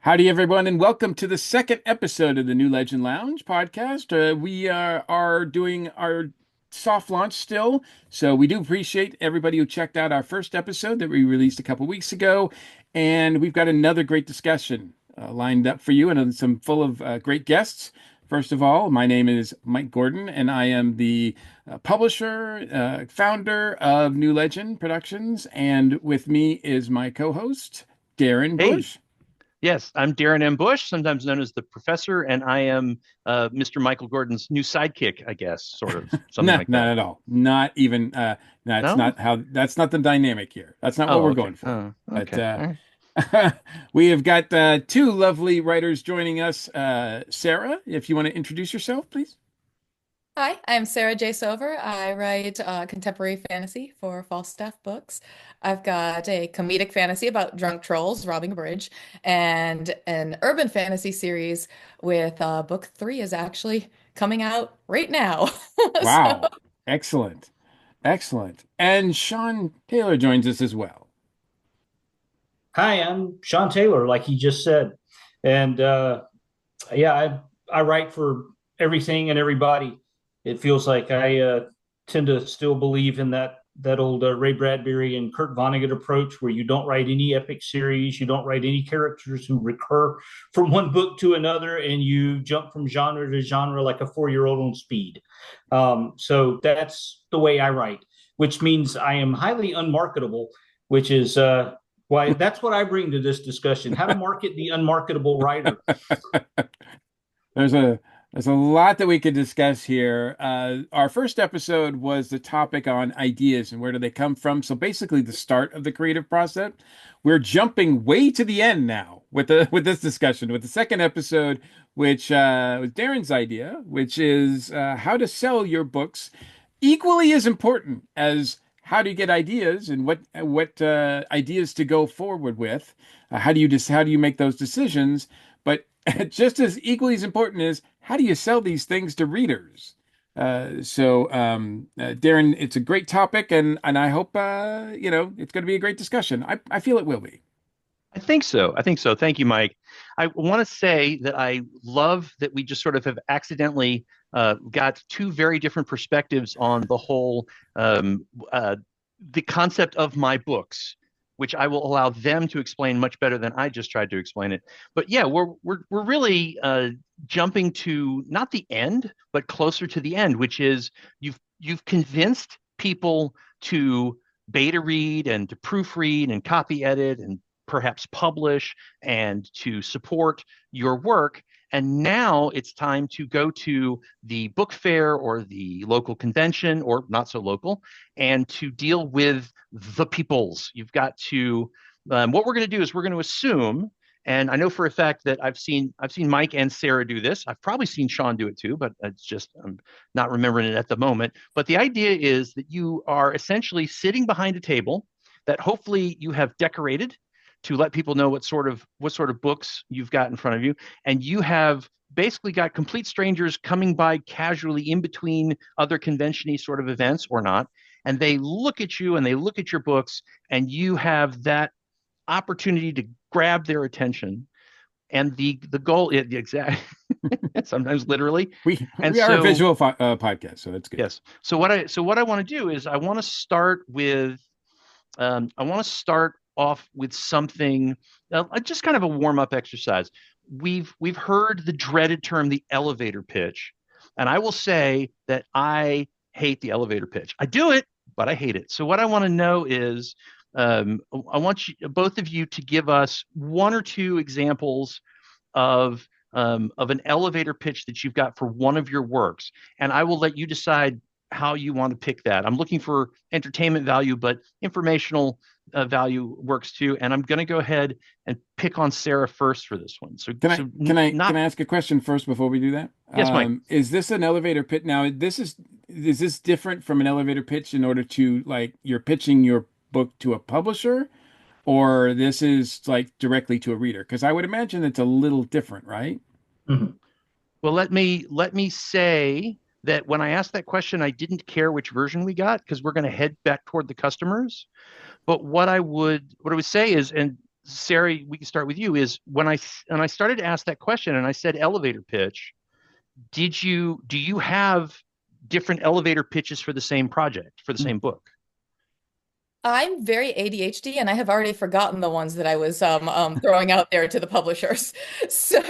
Howdy, everyone, and welcome to the second episode of the New Legend Lounge podcast. We are doing our soft launch still, so we do appreciate everybody who checked out our first episode that we released a couple weeks ago, and we've got another great discussion lined up for you, and some full of great guests. First of all, my name is Mike Gordon, and I am the publisher, founder of New Legend Productions, and with me is my co-host, Darren Hey, Bush. yes, I'm Darren M. Bush, sometimes known as the professor, and I am Mr. Michael Gordon's new sidekick, I guess, sort of something No, like not that. at all. Not even that's No? not how that's not the dynamic here. That's not what Oh, we're okay. going for. Oh, But okay. All right. we have got two lovely writers joining us. Sarah, if you want to introduce yourself, please. Hi, I'm Sarah J. Sover. I write contemporary fantasy for Falstaff Books. I've got a comedic fantasy about drunk trolls robbing a bridge, and an urban fantasy series with book three is actually coming out right now. So, Wow. Excellent. Excellent. And Sean Taylor joins us as well. Hi, I'm Sean Taylor, like he just said. And yeah, I write for everything and everybody. It feels like I tend to still believe in that old Ray Bradbury and Kurt Vonnegut approach, where you don't write any epic series, you don't write any characters who recur from one book to another, and you jump from genre to genre like a 4-year-old on speed. So that's the way I write, which means I am highly unmarketable, which is why that's what I bring to this discussion: how to market the unmarketable writer. There's a there's a lot that we could discuss here. Our first episode was the topic on ideas and where do they come from. So basically, the start of the creative process. We're jumping way to the end now with the with this discussion with the second episode, which was Darren's idea, which is how to sell your books, equally as important as how do you get ideas and what ideas to go forward with. How do you make those decisions? But just as equally as important is how do you sell these things to readers? Darren, it's a great topic, and I hope it's going to be a great discussion. I feel it will be. I think so. I think so. Thank you, Mike. I want to say that I love that we just sort of have accidentally got two very different perspectives on the whole the concept of my books, which I will allow them to explain much better than I just tried to explain it. But yeah, we're really jumping to not the end, but closer to the end, which is you've convinced people to beta read and to proofread and copy edit and perhaps publish and to support your work. And now it's time to go to the book fair or the local convention, or not so local, and to deal with the peoples. You've got to, what we're going to do is we're going to assume, and I know for a fact that I've seen Mike and Sarah do this. I've probably seen Sean do it too, but it's just I'm not remembering it at the moment. But the idea is that you are essentially sitting behind a table that hopefully you have decorated to let people know what sort of books you've got in front of you, and you have basically got complete strangers coming by casually in between other convention-y sort of events or not, and they look at you and they look at your books, and you have that opportunity to grab their attention. And the goal is the exact sometimes literally. And We are a so visual podcast, so that's good. yes. So what I want to do is I want to start off with something, just kind of a warm up exercise. We've heard the dreaded term, the elevator pitch, and I will say that I hate the elevator pitch. I do it, but I hate it. So what I want to know is, I want you, both of you, to give us one or two examples of an elevator pitch that you've got for one of your works, and I will let you decide how you want to pick that. I'm looking for entertainment value, but informational value works too. And I'm going to go ahead and pick on Sarah first for this one. So, Can I so can I can not I ask a question first before we do that? yes, Mike. Is this an elevator pitch? Now, is this different from an elevator pitch in order to like you're pitching your book to a publisher, or this is like directly to a reader? Because I would imagine it's a little different, right? Mhm. Well, let me say that when I asked that question, I didn't care which version we got because we're going to head back toward the customers. But what I would say is, and Sarah, we can start with you. Is when I started to ask that question and I said elevator pitch, do you have different elevator pitches for the same project, for the same book? I'm very ADHD and I have already forgotten the ones that I was throwing out there to the publishers. So,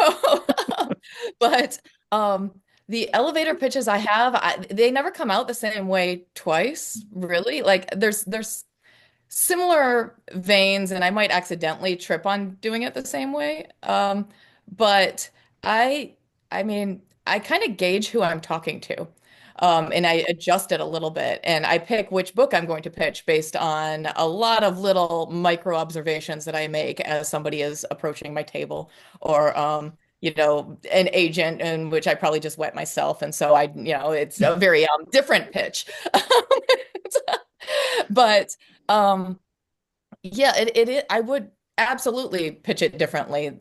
but um, the elevator pitches I have, they never come out the same way twice, really. Like there's similar veins, and I might accidentally trip on doing it the same way. But I, I mean, I kind of gauge who I'm talking to. And I adjust it a little bit, and I pick which book I'm going to pitch based on a lot of little micro observations that I make as somebody is approaching my table, or an agent in which I probably just wet myself, and so it's a very different pitch. But um, yeah, I would absolutely pitch it differently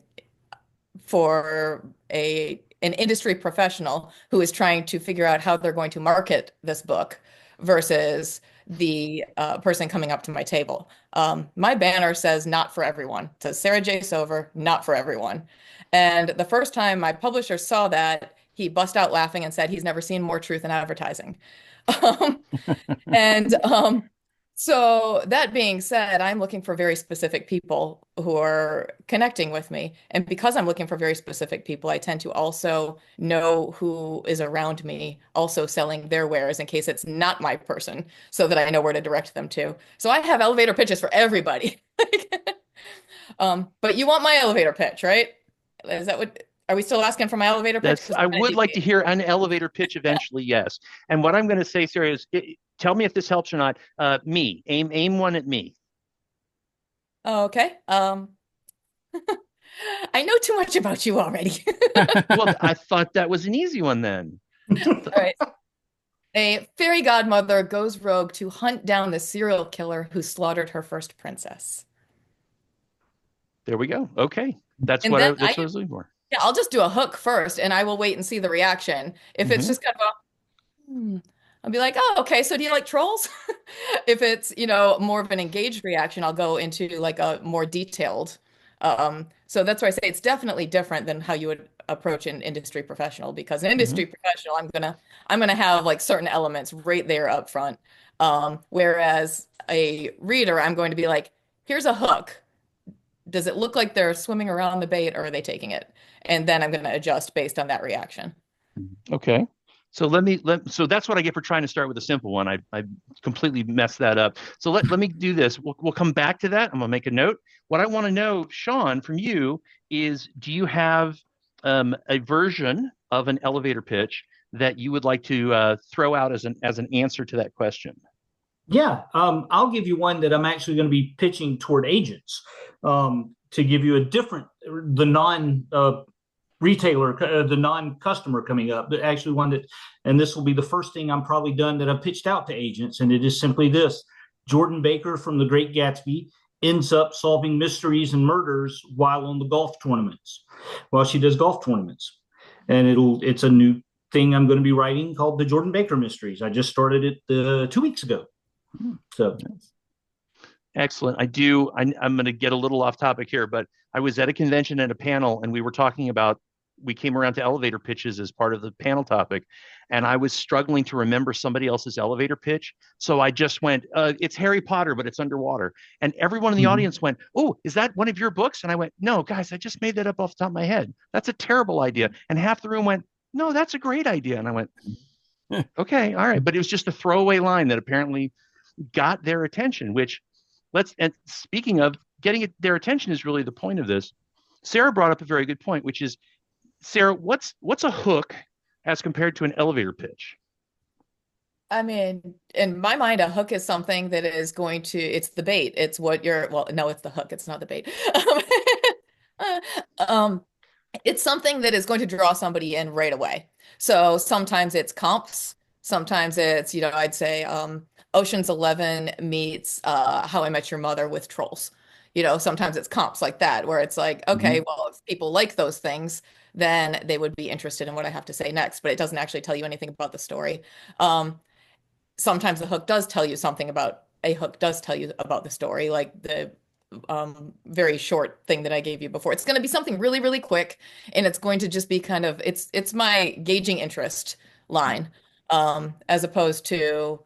for an industry professional who is trying to figure out how they're going to market this book versus the person coming up to my table. My banner says "Not for everyone." It says Sarah J. Sover, "Not for everyone." And the first time my publisher saw that, he bust out laughing and said he's never seen more truth in advertising. Um, and so that being said, I'm looking for very specific people who are connecting with me. And because I'm looking for very specific people, I tend to also know who is around me, also selling their wares in case it's not my person, so that I know where to direct them to. So I have elevator pitches for everybody. But you want my elevator pitch, right? Is that what, are we still asking for my elevator pitch? That's Because I'm I kind of would like to deviating. hear an elevator pitch eventually, yes. And what I'm going to say, Sarah, is tell me if this helps or not. Me, aim one at me. Oh, okay. I know too much about you already. Well, I thought that was an easy one then. All right. A fairy godmother goes rogue to hunt down the serial killer who slaughtered her first princess. There we go. Okay, that's And then that's what I was looking for. yeah, I'll just do a hook first and I will wait and see the reaction. If it's Hmm. just kind of I'll be like, oh, okay, so do you like trolls? If it's, more of an engaged reaction, I'll go into like a more detailed. So that's why I say it's definitely different than how you would approach an industry professional, because an Hmm. industry professional, I'm gonna have like certain elements right there up front. Whereas a reader, I'm going to be like, here's a hook. Does it look like they're swimming around the bait or are they taking it? And then I'm going to adjust based on that reaction. Okay. So so that's what I get for trying to start with a simple one. I completely messed that up. So let me do this. We'll come back to that. I'm gonna make a note. What I want to know, Sean, from you is, do you have a version of an elevator pitch that you would like to throw out as an answer to that question? Yeah, I'll give you one that I'm actually going to be pitching toward agents, to give you a different, the non retailer, the non customer coming up, but actually one that, and this will be the first thing I'm probably done that I've pitched out to agents. And it is simply this: Jordan Baker from The Great Gatsby ends up solving mysteries and murders while on the golf tournaments, while she does golf tournaments. And it's a new thing I'm going to be writing called the Jordan Baker Mysteries. I just started it 2 weeks ago. So Excellent. I'm going to get a little off topic here, but I was at a convention at a panel and we were talking about, we came around to elevator pitches as part of the panel topic. And I was struggling to remember somebody else's elevator pitch. So I just went, it's Harry Potter, but it's underwater. And everyone in the mhm. audience went, oh, is that one of your books? And I went, no, guys, I just made that up off the top of my head. That's a terrible idea. And half the room went, no, that's a great idea. And I went, okay, all right. But it was just a throwaway line that apparently got their attention, which and speaking of getting their attention is really the point of this. Sarah brought up a very good point, which is, Sarah, what's a hook as compared to an elevator pitch? I mean, in my mind, a hook is something that is it's the bait. It's what well, no, it's the hook. It's not the bait. Um, it's something that is going to draw somebody in right away. So sometimes it's comps, sometimes it's, I'd say Ocean's 11 meets How I Met Your Mother with trolls. Sometimes it's comps like that, where it's like, Hmm. okay, well, if people like those things, then they would be interested in what I have to say next, but it doesn't actually tell you anything about the story. Um, Sometimes a hook does tell you the story, like the very short thing that I gave you before. It's going to be something really, really quick, and it's going to just be kind of it's my gauging interest line, as opposed to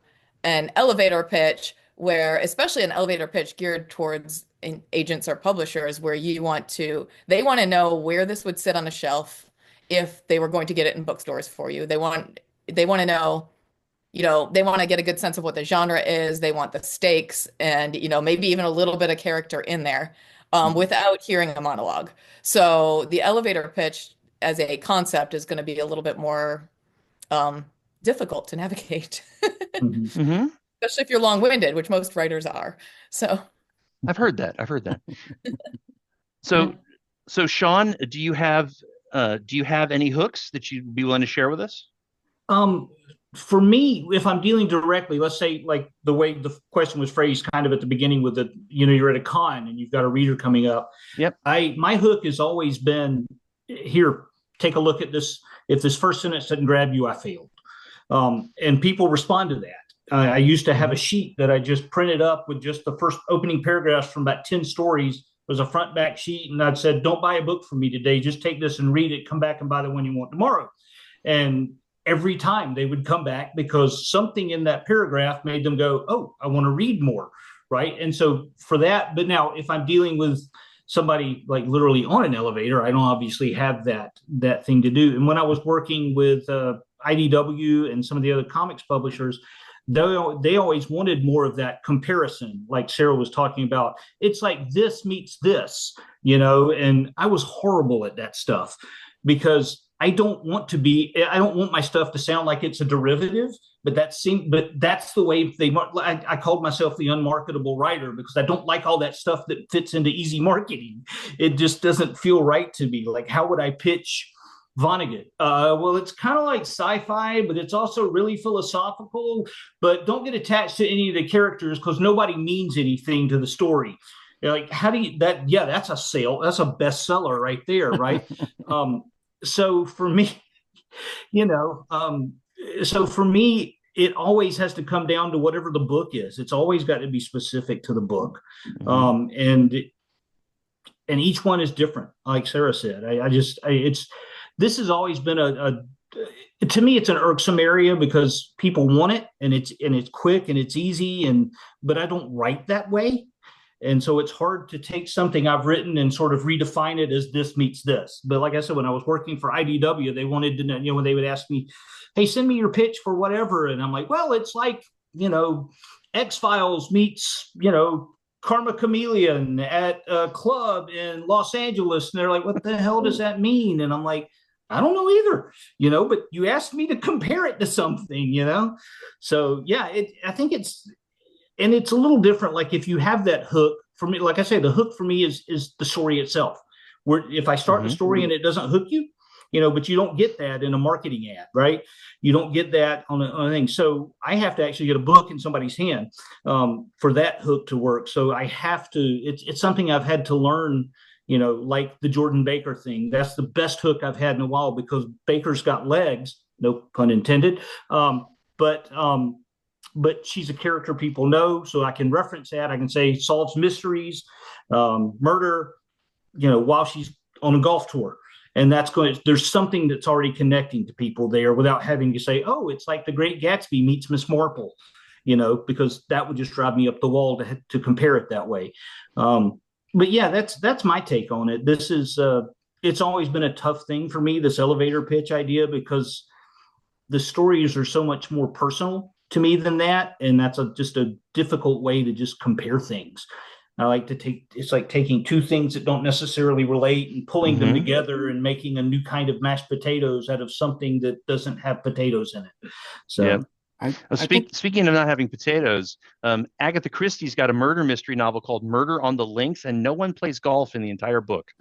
an elevator pitch where, especially an elevator pitch geared towards agents or publishers, where they want to know where this would sit on a shelf if they were going to get it in bookstores for you. They want to know, they want to get a good sense of what the genre is. They want the stakes and, maybe even a little bit of character in there, without hearing a monologue. So the elevator pitch as a concept is going to be a little bit more difficult to navigate, Mhm. Hmm. especially if you're long-winded, which most writers are. So, I've heard that. I've heard that. Yeah. So, so Sean, do you have any hooks that you'd be willing to share with us? Um, for me, if I'm dealing directly, let's say like the way the question was phrased kind of at the beginning with you're at a con and you've got a reader coming up. Yep. My hook has always been here, take a look at this. If this first sentence doesn't grab you, I failed. And people respond to that. I used to have a sheet that I just printed up with just the first opening paragraphs from about 10 stories. It was a front back sheet. And I'd said, don't buy a book from me today. Just take this and read it. Come back and buy the one you want tomorrow. And every time they would come back because something in that paragraph made them go, oh, I want to read more. Right. And so for that, but now if I'm dealing with somebody like literally on an elevator, I don't obviously have that thing to do. And when I was working with IDW and some of the other comics publishers, they always wanted more of that comparison, like Sarah was talking about. It's like this meets this, and I was horrible at that stuff because I don't want my stuff to sound like it's a derivative, but that's the way I called myself the unmarketable writer because I don't like all that stuff that fits into easy marketing. It just doesn't feel right to me. Like, how would I pitch Vonnegut? Well, it's kind of like sci-fi, but it's also really philosophical. But don't get attached to any of the characters because nobody means anything to the story. Like, how do you that? Yeah, that's a sale. That's a bestseller right there, right? So for me, you know, um, so for me, it always has to come down to whatever the book is. It's always got to be specific to the book, Hmm. And each one is different. Like Sarah said, it's this has always been to me it's an irksome area because people want it and it's quick and it's easy but I don't write that way. And so it's hard to take something I've written and sort of redefine it as this meets this. But like I said, when I was working for IDW, they wanted to know, when they would ask me, hey, send me your pitch for whatever. And I'm like, well, it's like, X-Files meets, Karma Chameleon at a club in Los Angeles. And they're like, what the hell does that mean? And I'm like, I don't know either, but you asked me to compare it to something. So yeah, I think it's a little different. Like if you have that hook for me, like I say, the hook for me is the story itself. Where if I start the Hmm. story and it doesn't hook you, but you don't get that in a marketing ad, right? You don't get that on a thing. So I have to actually get a book in somebody's hand for that hook to work. So I have to. It's something I've had to learn. Like the Jordan Baker thing. That's the best hook I've had in a while because Baker's got legs, no pun intended. But she's a character people know, so I can reference that. I can say solves mysteries, murder, while she's on a golf tour. And there's something that's already connecting to people there without having to say, oh, it's like the Great Gatsby meets Miss Marple, because that would just drive me up the wall to compare it that way. But yeah, that's my take on it. It's always been a tough thing for me, this elevator pitch idea, because the stories are so much more personal to me than that. And that's just a difficult way to just compare things. It's like taking two things that don't necessarily relate and pulling them Hmm. together and making a new kind of mashed potatoes out of something that doesn't have potatoes in it. Yeah. So, I think Speaking of not having potatoes, Agatha Christie's got a murder mystery novel called Murder on the Links, and no one plays golf in the entire book.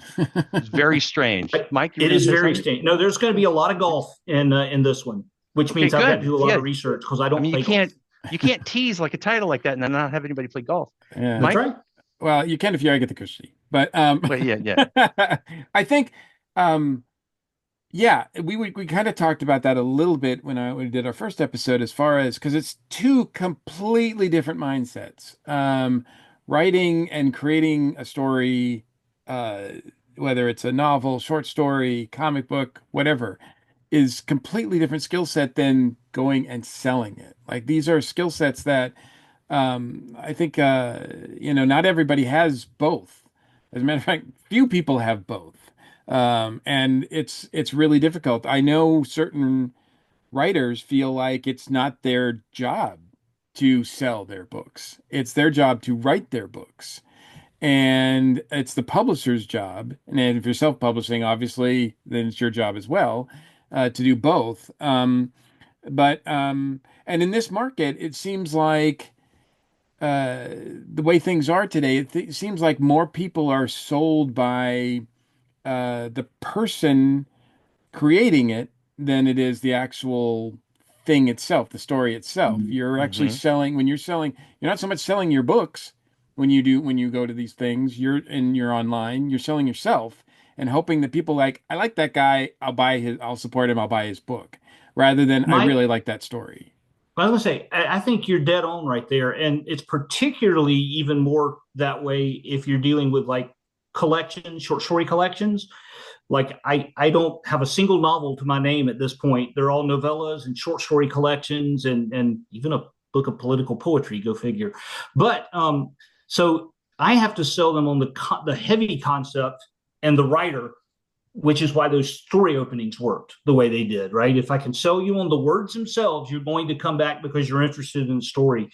It's very strange. but Mike, you were it going is to say very something? interesting. No, there's going to be a lot of golf in this one, which Okay, means I've got to good. do a lot Yeah, of research because I I don't mean play golf. you can't tease like a title like that and then not have anybody play golf. yeah. That's Mike? right. Well, you can if you get the cushy, but But yeah, yeah. I think yeah, we kind of talked about that a little bit when we did our first episode, as far as because it's two completely different mindsets. writing and creating a story, uh, whether it's a novel, short story, comic book, whatever, is completely different skill set than going and selling it. Like these are skill sets that I think not everybody has both. As a matter of fact, few people have both. And it's really difficult. I know certain writers feel like it's not their job to sell their books. It's their job to write their books. And it's the publisher's job. And then if you're self-publishing, obviously, then it's your job as well, to do both. And in this market, it seems like the way things are today, it seems like more people are sold by the person creating it than it is the actual thing itself, the story itself. You're actually Mm-hmm. selling when you're selling, you're not so much selling your books when you go to these things, you're online, you're selling yourself and hoping that people like, I like that guy, I'll support him, I'll buy his book, rather than I Mike, really like that story. I was gonna say, I think you're dead on right there, and it's particularly even more that way if you're dealing with like collections, short story collections. Like I don't have a single novel to my name at this point. They're all novellas and short story collections, and even a book of political poetry. Go figure. But so I have to sell them on the heavy concept and the writer, which is why those story openings worked the way they did, right? If I can sell you on the words themselves, you're going to come back because you're interested in the story.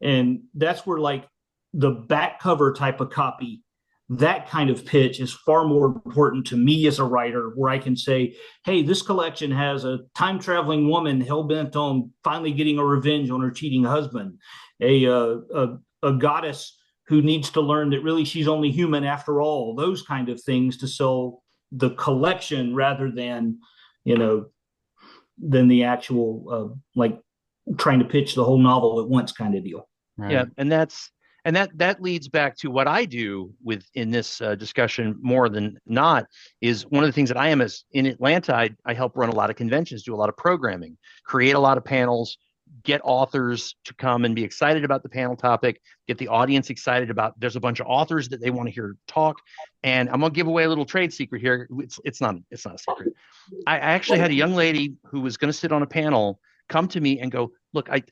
And that's where like the back cover type of copy, that kind of pitch is far more important to me as a writer, where I can say, hey, this collection has a time traveling woman hell bent on finally getting a revenge on her cheating husband, a goddess who needs to learn that really she's only human after all, those kind of things to sell the collection rather than, you know, than the actual like trying to pitch the whole novel at once kind of deal. Yeah, Right. and that leads back to what I do with in this discussion more than not is one of the things that I am is in Atlanta. I help run a lot of conventions, do a lot of programming, create a lot of panels, get authors to come and be excited about the panel topic, get the audience excited about. There's a bunch of authors that they want to hear talk, and I'm gonna give away a little trade secret here. It's not a secret. I actually had a young lady who was going to sit on a panel come to me and go, "Look, I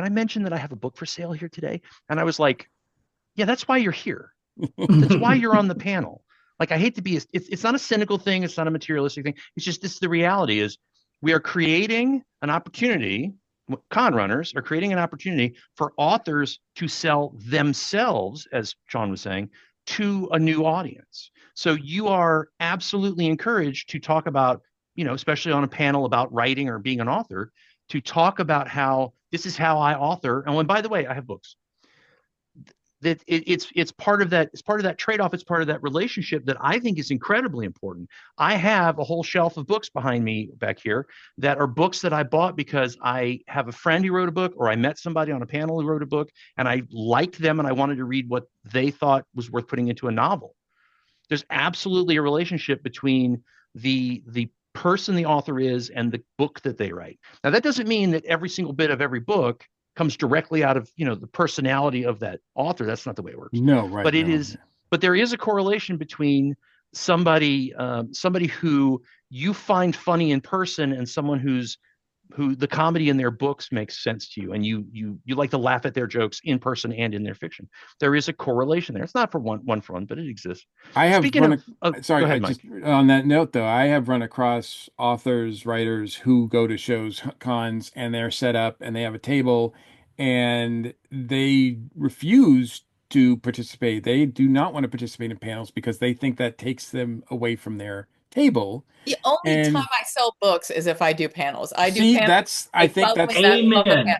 mention that I have a book for sale here today?" And I was like, "Yeah, that's why you're here. That's why you're on the panel." Like, I hate to be, it's not a cynical thing. It's not a materialistic thing. It's just this, the reality is we are creating an opportunity. Con runners are creating an opportunity for authors to sell themselves, as Sean was saying, to a new audience. So you are absolutely encouraged to talk about, especially on a panel about writing or being an author, to talk about how this is how I author. And when, by the way, I have books that it's part of that, it's part of that trade-off, it's part of that relationship that I think is incredibly important. I have a whole shelf of books behind me back here that are books that I bought because I have a friend who wrote a book, or I met somebody on a panel who wrote a book, and I liked them and I wanted to read what they thought was worth putting into a novel. There's absolutely a relationship between the person the author is and the book that they write. Now, that doesn't mean that every single bit of every book comes directly out of, the personality of that author. That's not the way it works. No, right. But it No. is, but there is a correlation between somebody who you find funny in person and someone who the comedy in their books makes sense to you, and you like to laugh at their jokes in person and in their fiction. There is a correlation there. It's not for one for one, but it exists. I have Speaking run of, go sorry, I ahead, just Mike. on that note though, I have run across authors, writers who go to shows, cons, and they're set up and they have a table and they refuse to participate. They do not want to participate in panels because they think that takes them away from their table. The only time And I sell books is if I do panels. I do see, panels I like think following that's that public. Amen.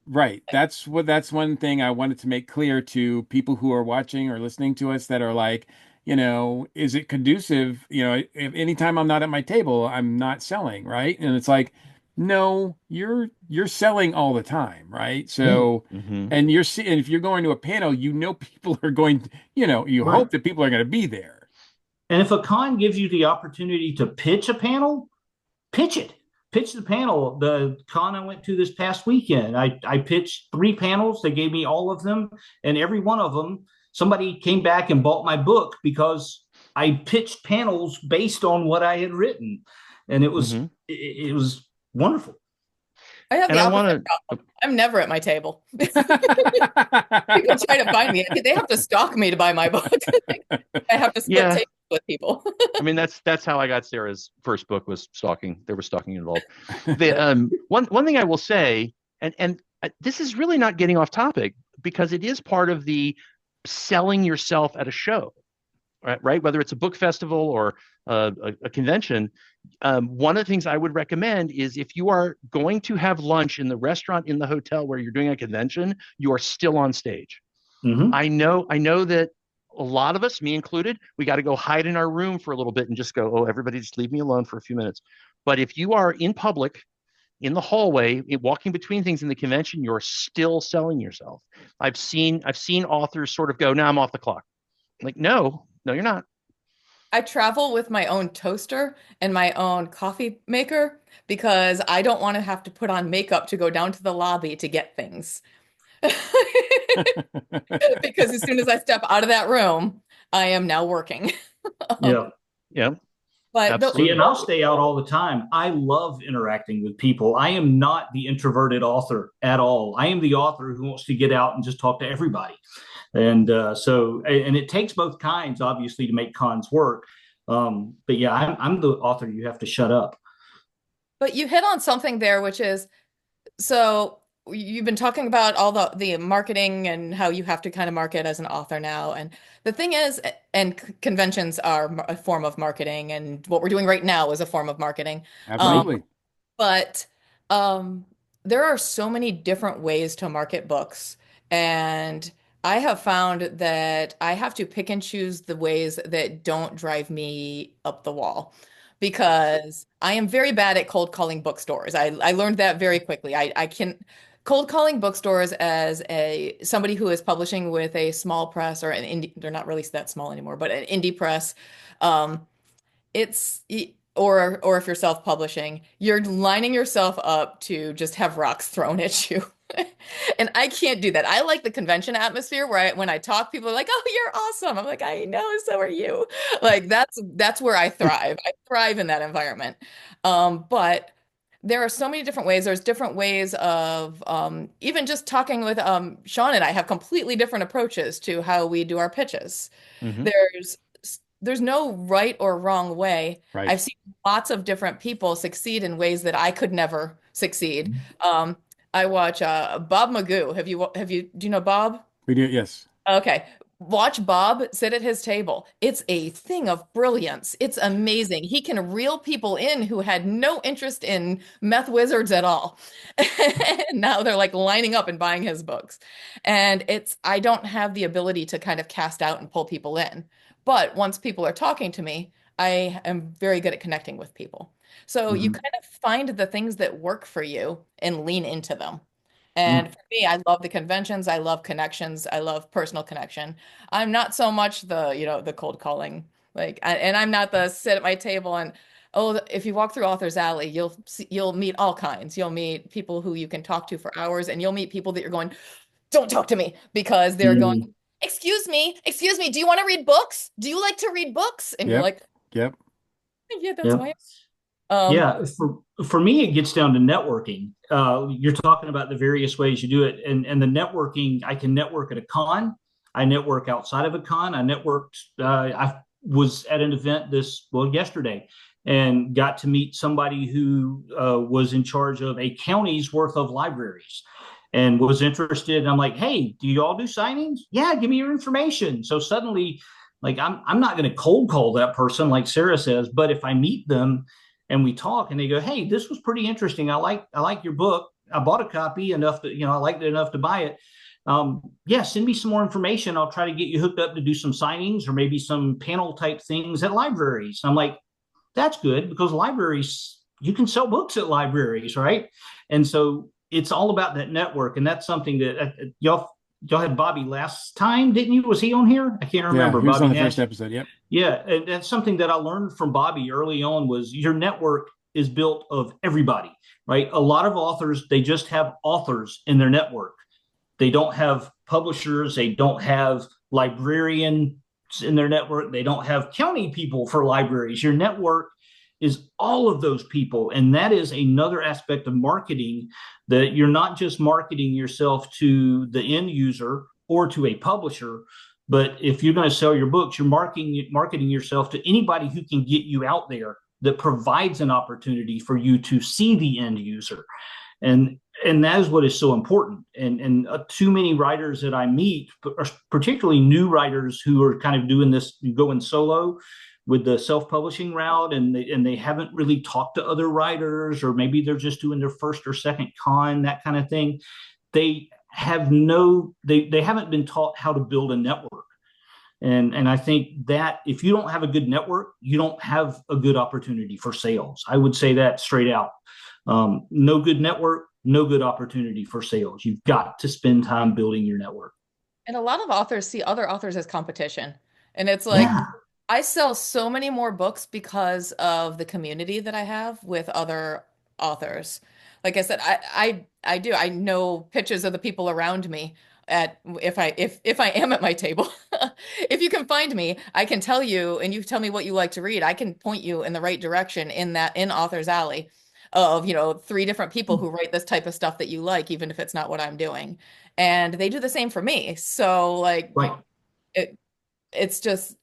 right. That's one thing I wanted to make clear to people who are watching or listening to us that are like, is it conducive? If anytime I'm not at my table, I'm not selling, right? And it's like, no, you're selling all the time, right? So, Mm-hmm. and and if you're going to a panel, people are going, you Right. hope that people are going to be there. And if a con gives you the opportunity to pitch a panel, pitch it. pitch the panel. The con I went to this past weekend, I pitched 3 panels. They gave me all of them, and every one of them, somebody came back and bought my book because I pitched panels based on what I had written, and Mm-hmm. it was wonderful. I have And the I opposite want to, problem. I'm never at my table. People try to find me. They have to stalk me to buy my book. I have to split yeah. tables with people. I mean, that's how I got Sarah's first book, was stalking. There was stalking involved. The one thing I will say, and this is really not getting off topic, because it is part of the selling yourself at a show, right? Whether it's a book festival or a convention. One of the things I would recommend is, if you are going to have lunch in the restaurant in the hotel where you're doing a convention, you are still on stage. Mm-hmm. I know that a lot of us, me included, we got to go hide in our room for a little bit and just go, oh, everybody just leave me alone for a few minutes. But if you are in public, in the hallway, walking between things in the convention, you're still selling yourself. I've seen authors sort of go, "No, I'm off the clock." Like, no, you're not. I travel with my own toaster and my own coffee maker because I don't want to have to put on makeup to go down to the lobby to get things. Because as soon as I step out of that room, I am now working. Um, Yeah. Yeah, but See, and absolutely. I'll stay out all the time. I love interacting with people. I am not the introverted author at all. I am the author who wants to get out and just talk to everybody. And and it takes both kinds, obviously, to make cons work. But yeah, I'm the author. You have to shut up. but you hit on something there, which is so you've been talking about all the marketing and how you have to kind of market as an author now. And the thing is, and conventions are a form of marketing, and what we're doing right now is a form of marketing. Um, Absolutely. But um, there are so many different ways to market books. And I have found that I have to pick and choose the ways that don't drive me up the wall because I am very bad at cold calling bookstores. I learned that very quickly. I can cold calling bookstores as a somebody who is publishing with a small press or an indie, they're not really that small anymore, but an indie press. Um, it's or if you're self-publishing, you're lining yourself up to just have rocks thrown at you. And I can't do that. I like the convention atmosphere where when I talk, people are like, "Oh, you're awesome." I'm like, "I know, so are you." Like that's where I thrive. I thrive in that environment. But there are so many different ways. There's different ways of even just talking with Sean and I have completely different approaches to how we do our pitches. Hmm. There's there's no right or wrong way. Right. I've seen lots of different people succeed in ways that I could never succeed. Um, I watch Bob Magoo. Do you know Bob? We do. Yes. Okay. Watch Bob sit at his table. It's a thing of brilliance. It's amazing. He can reel people in who had no interest in meth wizards at all. And now they're like lining up and buying his books. And I don't have the ability to kind of cast out and pull people in. But once people are talking to me, I am very good at connecting with people. So you Mm-hmm. kind of find the things that work for you and lean into them. And Mm-hmm. for me, I love the conventions. I love connections. I love personal connection. I'm not so much the cold calling, and I'm not the sit at my table and, oh, if you walk through Author's Alley, you'll meet all kinds. You'll meet people who you can talk to for hours, and you'll meet people that you're going, don't talk to me because they're going, Mm-hmm. excuse me, do you want to read books? Do you like to read books? And you're Yep. like, Yep. yeah, that's Yeah. why. Um, Yeah, for me, it gets down to networking. You're talking about the various ways you do it, and the networking. I can network at a con. I network outside of a con. I networked. I was at an event yesterday, and got to meet somebody who was in charge of a county's worth of libraries, and was interested. And I'm like, hey, do you all do signings? Yeah, give me your information. So suddenly, like, I'm not going to cold call that person like Sarah says, but if I meet them and we talk and they go, hey, this was pretty interesting. I like your book. I bought a copy enough that, I liked it enough to buy it. Yeah, send me some more information. I'll try to get you hooked up to do some signings or maybe some panel type things at libraries. I'm like, that's good because libraries, you can sell books at libraries, right? And so it's all about that network. And that's something that y'all had Bobby last time, didn't you? Was he on here? I can't Yeah. remember. He was on Bobby the first Nash. episode. Yep. Yeah, and that's something that I learned from Bobby early on was your network is built of everybody, right? A lot of authors, they just have authors in their network. They don't have publishers. They don't have librarians in their network. They don't have county people for libraries. Your network is all of those people. And that is another aspect of marketing, that you're not just marketing yourself to the end user or to a publisher, but if you're going to sell your books, you're marketing yourself to anybody who can get you out there, that provides an opportunity for you to see the end user. And that is what is so important. And too many writers that I meet, particularly new writers who are kind of doing this, going solo with the self-publishing route, and they haven't really talked to other writers, or maybe they're just doing their first or second con, that kind of thing. They haven't been taught how to build a network. And I think that if you don't have a good network, you don't have a good opportunity for sales. I would say that straight out. No good network, no good opportunity for sales. You've got to spend time building your network. And a lot of authors see other authors as competition. And it's like, Yeah. I sell so many more books because of the community that I have with other authors. Like I said, I do. I know pictures of the people around me at if I am at my table. If you can find me, I can tell you, and you tell me what you like to read. I can point you in the right direction in Author's Alley of, 3 different people who write this type of stuff that you like, even if it's not what I'm doing. And they do the same for me. So like Right. it's just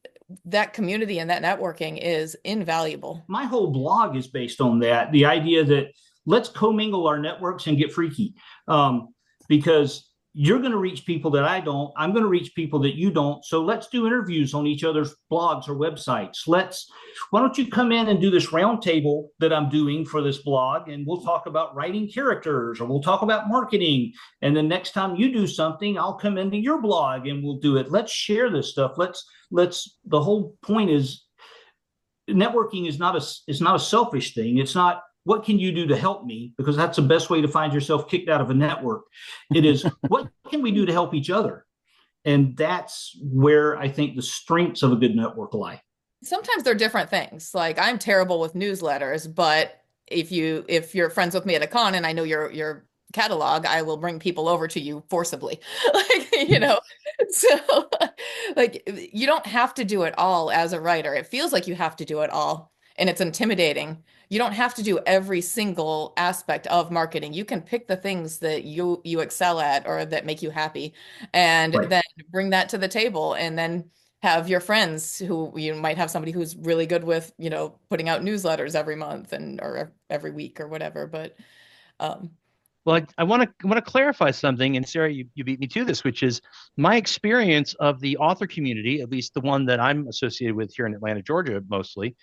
that community and that networking is invaluable. My whole blog is based on that. The idea that let's commingle our networks and get freaky, because you're going to reach people that I don't. I'm going to reach people that you don't. So let's do interviews on each other's blogs or websites. Why don't you come in and do this roundtable that I'm doing for this blog, and we'll talk about writing characters, or we'll talk about marketing. And then next time you do something, I'll come into your blog and we'll do it. Let's share this stuff. The whole point is networking is not a selfish thing. It's not, what can you do to help me? Because that's the best way to find yourself kicked out of a network. It is, what can we do to help each other? And that's where I think the strengths of a good network lie. Sometimes they're different things. Like I'm terrible with newsletters, but if you're friends with me at a con and I know your catalog, I will bring people over to you forcibly. So like you don't have to do it all as a writer. It feels like you have to do it all, and it's intimidating. You don't have to do every single aspect of marketing. You can pick the things that you excel at or that make you happy, and Right. then bring that to the table, and then have your friends who you might have somebody who's really good with, putting out newsletters every month or every week or whatever. But Well, I want to clarify something, and Sarah, you beat me to this, which is my experience of the author community, at least the one that I'm associated with here in Atlanta, Georgia, mostly.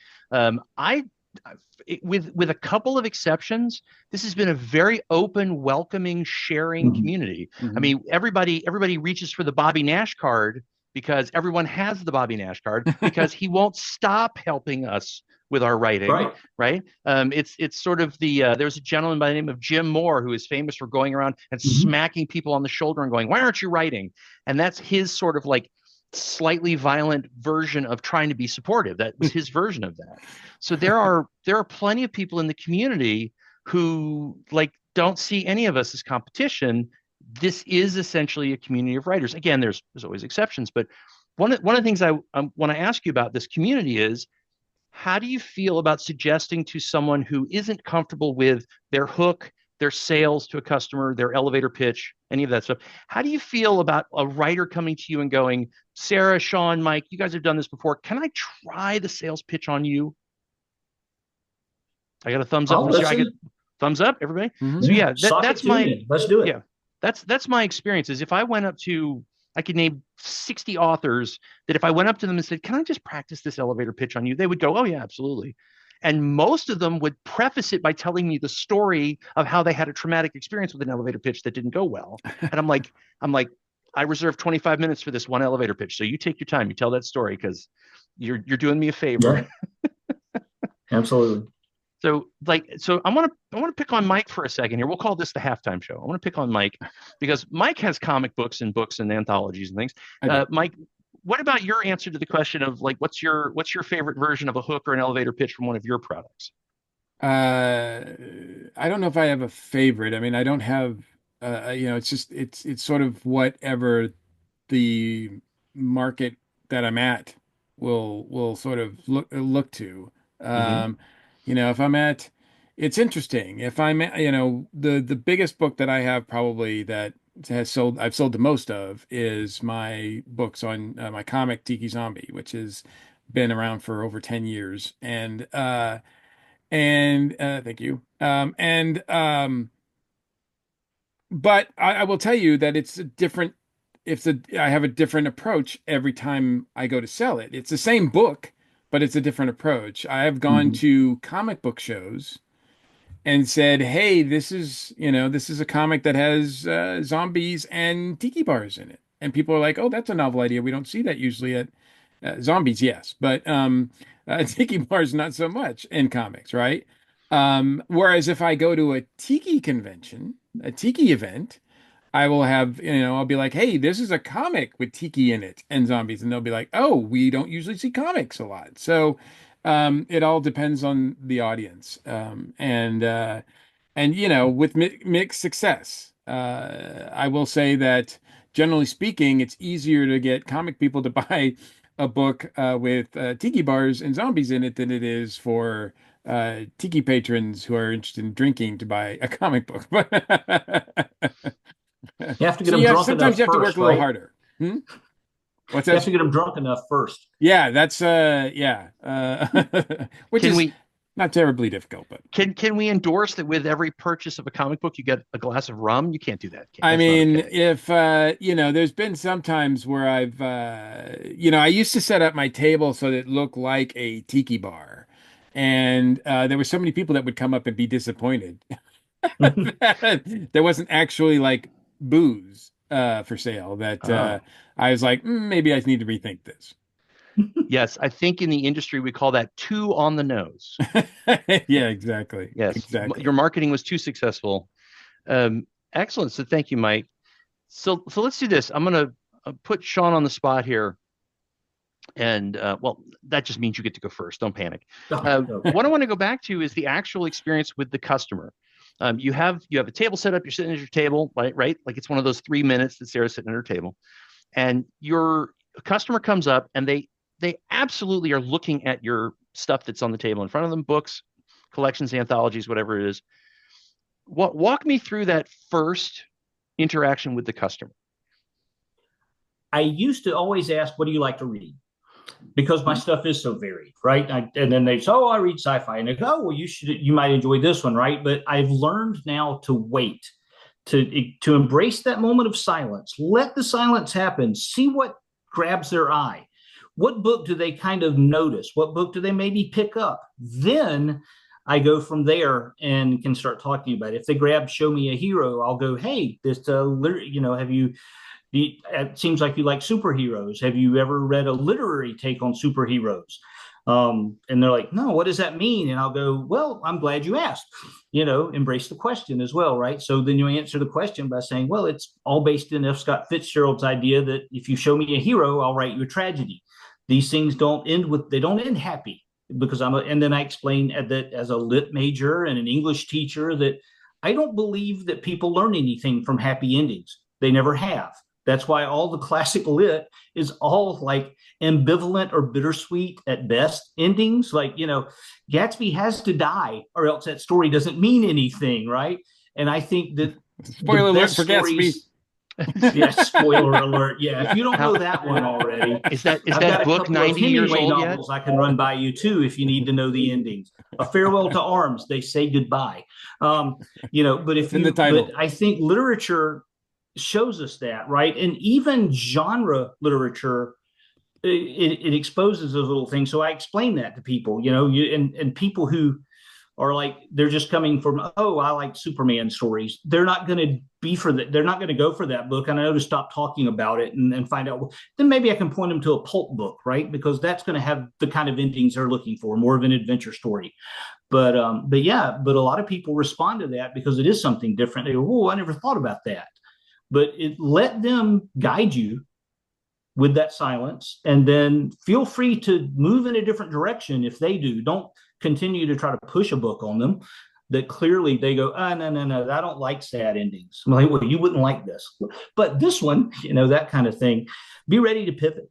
With a couple of exceptions, this has been a very open, welcoming, sharing community. Mm-hmm. I mean, everybody reaches for the Bobby Nash card because everyone has the Bobby Nash card because he won't stop helping us with our writing, right? It's sort of there's a gentleman by the name of Jim Moore who is famous for going around and smacking people on the shoulder and going, "Why aren't you writing?" And that's his sort of like slightly violent version of trying to be supportive. That was his version of that. So there are plenty of people in the community who like don't see any of us as competition. This is essentially a community of writers. Again, there's always exceptions, but one of the things I want to ask you about this community is, how do you feel about suggesting to someone who isn't comfortable with their hook, their sales to a customer, their elevator pitch, any of that stuff? How do you feel about a writer coming to you and going, "Sarah, Sean, Mike, you guys have done this before. Can I try the sales pitch on you?" I got a thumbs up. I get thumbs up, everybody. Mm-hmm. So yeah, that's my. Let's do it. Yeah, that's my experience. Is if I went up to, I could name 60 authors that if I went up to them and said, "Can I just practice this elevator pitch on you?" They would go, "Oh yeah, absolutely." And most of them would preface it by telling me the story of how they had a traumatic experience with an elevator pitch that didn't go well. And I'm like, I reserved 25 minutes for this one elevator pitch. So you take your time, you tell that story because you're doing me a favor. Yeah. Absolutely. So I want to pick on Mike for a second here. We'll call this the halftime show. I want to pick on Mike because Mike has comic books and anthologies and things. Mike, what about your answer to the question of like, what's your favorite version of a hook or an elevator pitch from one of your products? Uh, I don't know if I have a favorite. I mean, I don't have, it's just it's sort of whatever the market that I'm at will sort of look to. Hmm. Um, if I'm at, it's interesting. If I'm at, the biggest book that I have probably that I've sold the most of is my books on my comic Tiki Zombie, which has been around for over 10 years. And thank you. But I will tell you that it's a different, I have a different approach every time I go to sell it. It's the same book, but it's a different approach. I have gone Mhm. to comic book shows and said, "Hey, this is a comic that has zombies and tiki bars in it." And people are like, "Oh, that's a novel idea. We don't see that usually at zombies, yes, but tiki bars not so much in comics, right?" Whereas if I go to a tiki convention, a tiki event, I will have, I'll be like, "Hey, this is a comic with tiki in it and zombies," and they'll be like, "Oh, we don't usually see comics a lot." So it all depends on the audience, and with mixed success. I will say that generally speaking, it's easier to get comic people to buy a book with tiki bars and zombies in it than it is for tiki patrons who are interested in drinking to buy a comic book. You have to get So them drunk sometimes enough you have to work first, a little right? harder. Hmm? What's You have that? to get them drunk enough first. Yeah, that's yeah, which Can is we not terribly difficult, but can we endorse that with every purchase of a comic book you get a glass of rum? You can't do that. I That's not mean, okay. if there's been some times where I've I used to set up my table so that it looked like a tiki bar, and there were so many people that would come up and be disappointed that there wasn't actually like booze for sale. That Oh. I was like, maybe I need to rethink this. Yes, I think in the industry we call that too on the nose. Yeah, exactly, Yes, exactly. your marketing was too successful. Um, Excellent. So thank you, Mike. So let's do this. I'm gonna put Sean on the spot here, and well, that just means you get to go first. Don't panic. Oh, okay. What I want to go back to is the actual experience with the customer. You have a table set up. You're sitting at your table, right? Right, like it's one of those 3 minutes that Sarah's sitting at her table, and your customer comes up and they absolutely are looking at your stuff that's on the table in front of them, books, collections, anthologies, whatever it is. Walk me through that first interaction with the customer. I used to always ask, "What do you like to read?" Because my stuff is so varied, right? And then they say, "Oh, I read sci-fi," and they go, "Oh, well, you might enjoy this one," right? But I've learned now to wait, to embrace that moment of silence, let the silence happen, see what grabs their eye. What book do they kind of notice? What book do they maybe pick up? Then I go from there and can start talking about it. If they grab "Show Me a Hero," I'll go, "Hey, have you it seems like you like superheroes. Have you ever read a literary take on superheroes?" And they're like, "No, what does that mean?" And I'll go, "Well, I'm glad you asked. Embrace the question as well, right?" So then you answer the question by saying, "Well, it's all based in F. Scott Fitzgerald's idea that if you show me a hero, I'll write you a tragedy. These things they don't end happy because and then I explain that as a lit major and an English teacher that I don't believe that people learn anything from happy endings. They never have. That's why all the classic lit is all like ambivalent or bittersweet at best endings. Like, Gatsby has to die or else that story doesn't mean anything, right? And I think that the Spoiler alert best for Gatsby. stories, yeah, spoiler alert. Yeah, if you don't How know that one already, is I've got that a book couple of 90 years Hemingway old yet? novels I can run by you too if you need to know the endings. A Farewell to Arms, they say goodbye. Um, It's in the title. I think literature shows us that, right? And even genre literature, it exposes those little things. So I explain that to people, and people who are like, they're just coming from, "Oh, I like Superman stories." They're not going to be for that. They're not going to go for that book. And I know to stop talking about it and find out. Well, then maybe I can point them to a pulp book, right? Because that's going to have the kind of endings they're looking for, more of an adventure story. But yeah, but a lot of people respond to that because it is something different. They go, "Oh, I never thought about that." But let them guide you with that silence, and then feel free to move in a different direction if they do. continue to try to push a book on them that clearly they go, oh, no, no, no, I don't like sad endings. I'm like, well, you wouldn't like this. But this one, that kind of thing, be ready to pivot.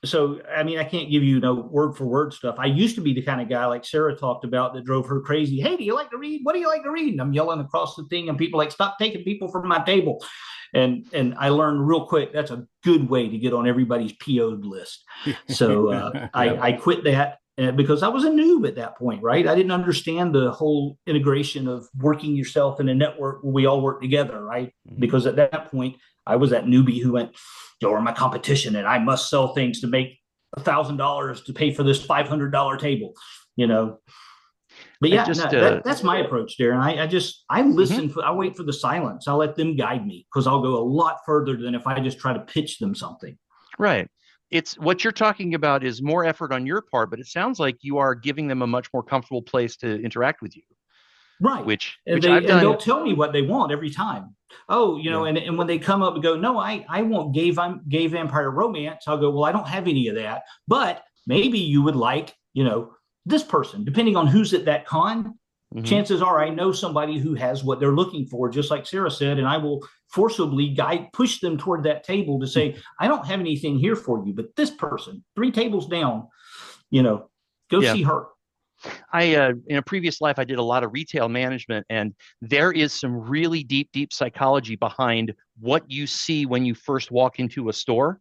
So, I mean, I can't give you word for word stuff. I used to be the kind of guy like Sarah talked about that drove her crazy. Hey, do you like to read? What do you like to read? And I'm yelling across the thing, and people like, stop taking people from my table. And I learned real quick that's a good way to get on everybody's PO'd list. So I quit that because I was a noob at that point, right? I didn't understand the whole integration of working yourself in a network where we all work together, right? Because at that point, I was that newbie who went, you're my competition, and I must sell things to make $1,000 to pay for this $500 table, But yeah, that's my approach, Darren. I listen I wait for the silence. I'll let them guide me because I'll go a lot further than if I just try to pitch them something. Right. It's what you're talking about is more effort on your part, but it sounds like you are giving them a much more comfortable place to interact with you. Right. Which I've done. And they'll tell me what they want every time. Oh, and when they come up and go, no, I want gay vampire romance, I'll go, well, I don't have any of that, but maybe you would like, this person, depending on who's at that con. Chances are I know somebody who has what they're looking for, just like Sarah said, and I will forcibly push them toward that table to say, I don't have anything here for you, but this person, 3 tables down, go see her. In a previous life, I did a lot of retail management, and there is some really deep, deep psychology behind what you see when you first walk into a store,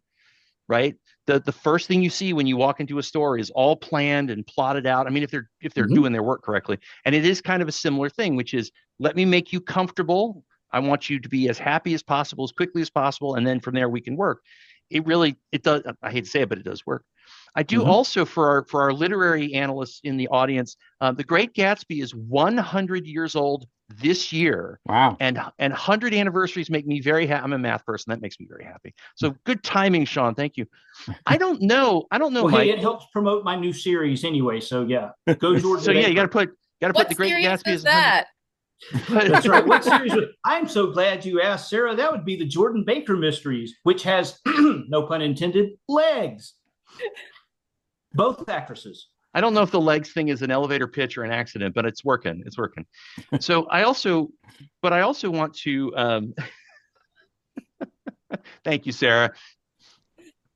right? The first thing you see when you walk into a store is all planned and plotted out. I mean, if they're doing their work correctly, and it is kind of a similar thing, which is let me make you comfortable. I want you to be as happy as possible, as quickly as possible, and then from there we can work. It does. I hate to say it, but it does work. I do also for our literary analysts in the audience. The Great Gatsby is 100 years old this year. Wow. And 100 anniversaries make me very happy. I'm a math person. That makes me very happy. So good timing, Sean. Thank you. I don't know, well, Mike. Hey, it helps promote my new series anyway. So yeah, go Jordan. So yeah, you got to put The Great Gatsby as that. That's right. What series? I'm so glad you asked, Sarah. That would be the Jordan Baker Mysteries, which has, no pun intended, legs. Both actresses. I don't know if the legs thing is an elevator pitch or an accident, but it's working. It's working. So I also want to. Thank you, Sarah.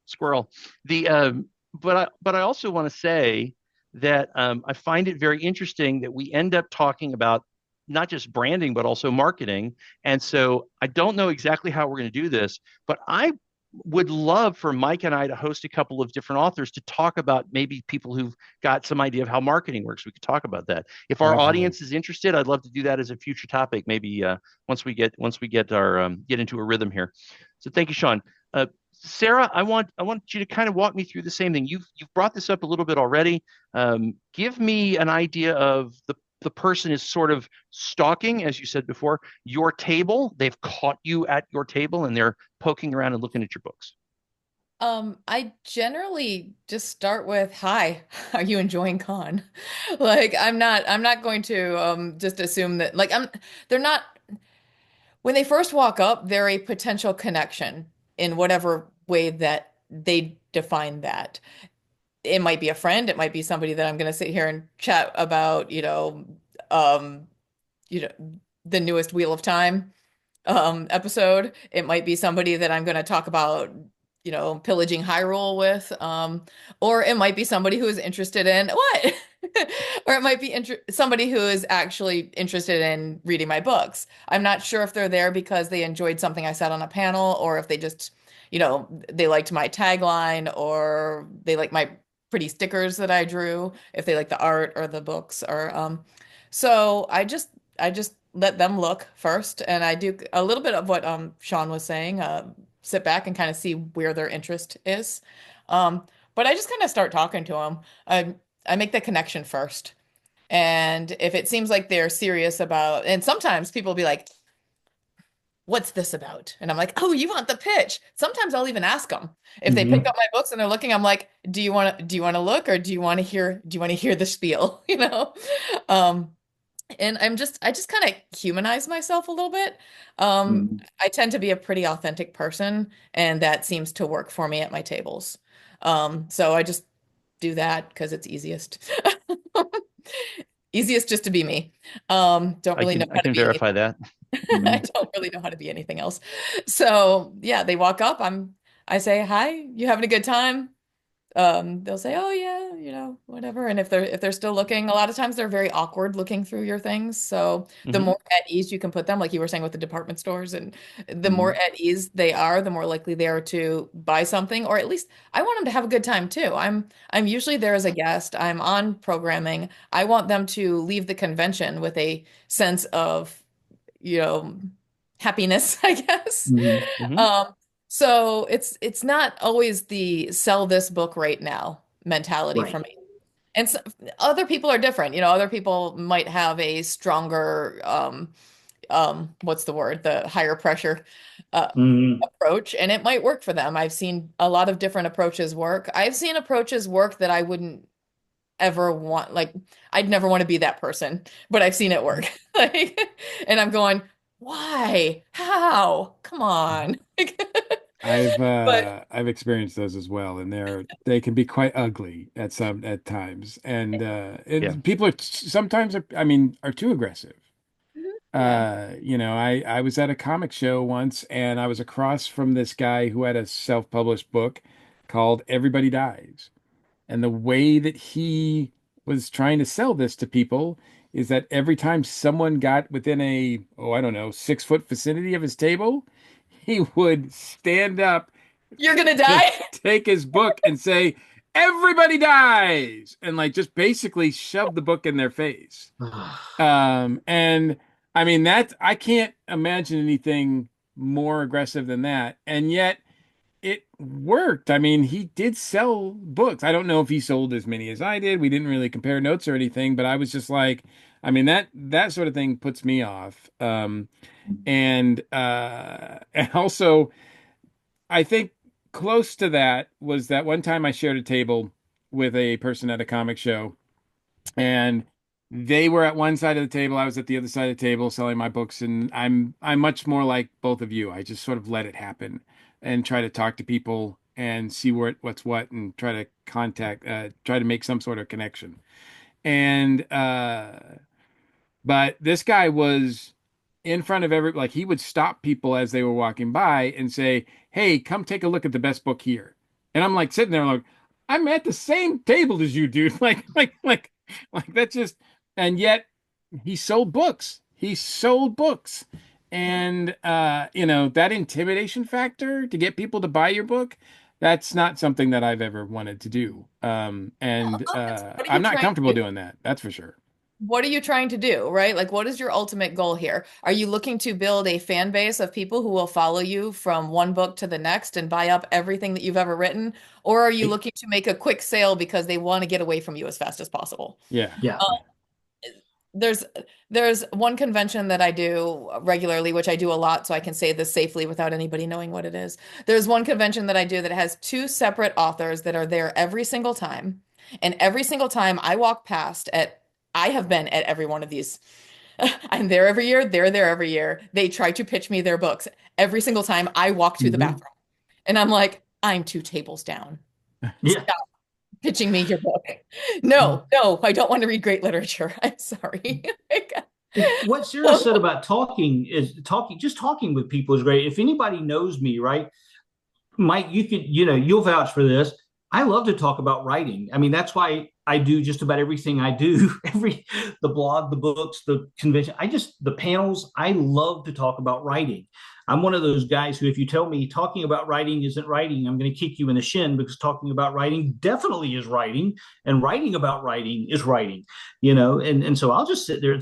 Squirrel. But I also want to say that I find it very interesting that we end up talking about not just branding, but also marketing. And so I don't know exactly how we're going to do this, but I would love for Mike and I to host a couple of different authors to talk about maybe people who've got some idea of how marketing works. We could talk about that. If our audience is interested, I'd love to do that as a future topic. Maybe once we get our get into a rhythm here. So thank you, Sean. Sarah, I want you to kind of walk me through the same thing. You've brought this up a little bit already. Give me an idea of the person is sort of stalking, as you said before, your table. They've caught you at your table and they're poking around and looking at your books. I generally just start with, hi, are you enjoying con? Like, I'm not going to just assume that, like, they're not, when they first walk up, they're a potential connection in whatever way that they define that. It might be a friend, it might be somebody that I'm going to sit here and chat about, um, you know, the newest Wheel of Time episode. It might be somebody that I'm going to talk about, pillaging Hyrule with, or it might be somebody who is interested in what? Or it might be somebody who is actually interested in reading my books. I'm not sure if they're there because they enjoyed something I said on a panel, or if they just, they liked my tagline, or they like my pretty stickers that I drew, if they like the art or the books, or so I just let them look first, and I do a little bit of what Sean was saying, sit back and kind of see where their interest is. But I just kind of start talking to them. I make the connection first. And if it seems like they're serious about, and sometimes people will be like, what's this about? And I'm like, oh, you want the pitch? Sometimes I'll even ask them if they pick up my books and they're looking. I'm like, do you want to look, or do you want to hear the spiel? And I just kind of humanize myself a little bit. I tend to be a pretty authentic person, and that seems to work for me at my tables. So I just do that because it's easiest. Easiest just to be me. Don't really know I how to can be verify anything. that. I Mhm. don't really know how to be anything else. So yeah, they walk up. I say, hi, you having a good time? They'll say, oh yeah, whatever. And if they're still looking, a lot of times they're very awkward looking through your things. So the Mhm. more at ease you can put them, like you were saying with the department stores, and the more Mhm. at ease they are, the more likely they are to buy something, or at least I want them to have a good time too. I'm usually there as a guest. I'm on programming. I want them to leave the convention with a sense of, you know, happiness, I guess. Mhm. Mhm. Um, so it's not always the sell this book right now mentality for Right. me. And so, other people are different. Other people might have a stronger what's the word? The higher pressure uh Mhm. approach, and it might work for them. I've seen a lot of different approaches work. I've seen approaches work that I wouldn't ever want, like I'd never want to be that person, but I've seen it work. Like, and I'm going, why? How? Come on. But I've experienced those as well, and they can be quite ugly at times, and Yeah. people are sometimes I mean are too aggressive. yeah, I was at a comic show once, and I was across from this guy who had a self-published book called Everybody Dies. And the way that he was trying to sell this to people is that every time someone got within I don't know, 6 foot vicinity of his table, he would stand up, you're gonna t die. take his book and say, "Everybody dies," and like just basically shove the book in their face. And I mean that I can't imagine anything more aggressive than that. And yet it worked. I mean, he did sell books. I don't know if he sold as many as I did. We didn't really compare notes or anything, but I was just like, I mean, that sort of thing puts me off. And also I think close to that was that one time I shared a table with a person at a comic show, and they were at one side of the table, I was at the other side of the table selling my books, and I'm much more like both of you. I just sort of let it happen and try to talk to people and see what's what and try to try to make some sort of connection. And but this guy was in front of like he would stop people as they were walking by and say, "Hey, come take a look at the best book here." And I'm like sitting there like, I'm at the same table as you, dude. Like that's just, and yet he sold books. He sold books. And that intimidation factor to get people to buy your book, that's not something that I've ever wanted to do. And What are I'm you not trying comfortable to do? doing that. That's for sure. What are you trying to do, right? Like, what is your ultimate goal here? Are you looking to build a fan base of people who will follow you from one book to the next and buy up everything that you've ever written? Or are you Hey, looking to make a quick sale because they want to get away from you as fast as possible? Yeah. yeah. There's there's one convention that I do regularly, which I do a lot, so I can say this safely without anybody knowing what it is. There's one convention that I do that has two separate authors that are there every single time. And every single time I walk past I have been at every one of these. I'm there every year, they're there every year. They try to pitch me their books every single time I walk to the Mhm. bathroom. And I'm like, I'm two tables down. Yeah. Pitching me your book. No, no, I don't want to read great literature. I'm sorry. What Sarah said about just talking with people is great. If anybody knows me, right, Mike, you'll vouch for this. I love to talk about writing. I mean, that's why I do just about everything I do. The blog, the books, the convention. The panels. I love to talk about writing. I'm one of those guys who, if you tell me talking about writing isn't writing, I'm going to kick you in the shin, because talking about writing definitely is writing, and writing about writing is writing. And so I'll just sit there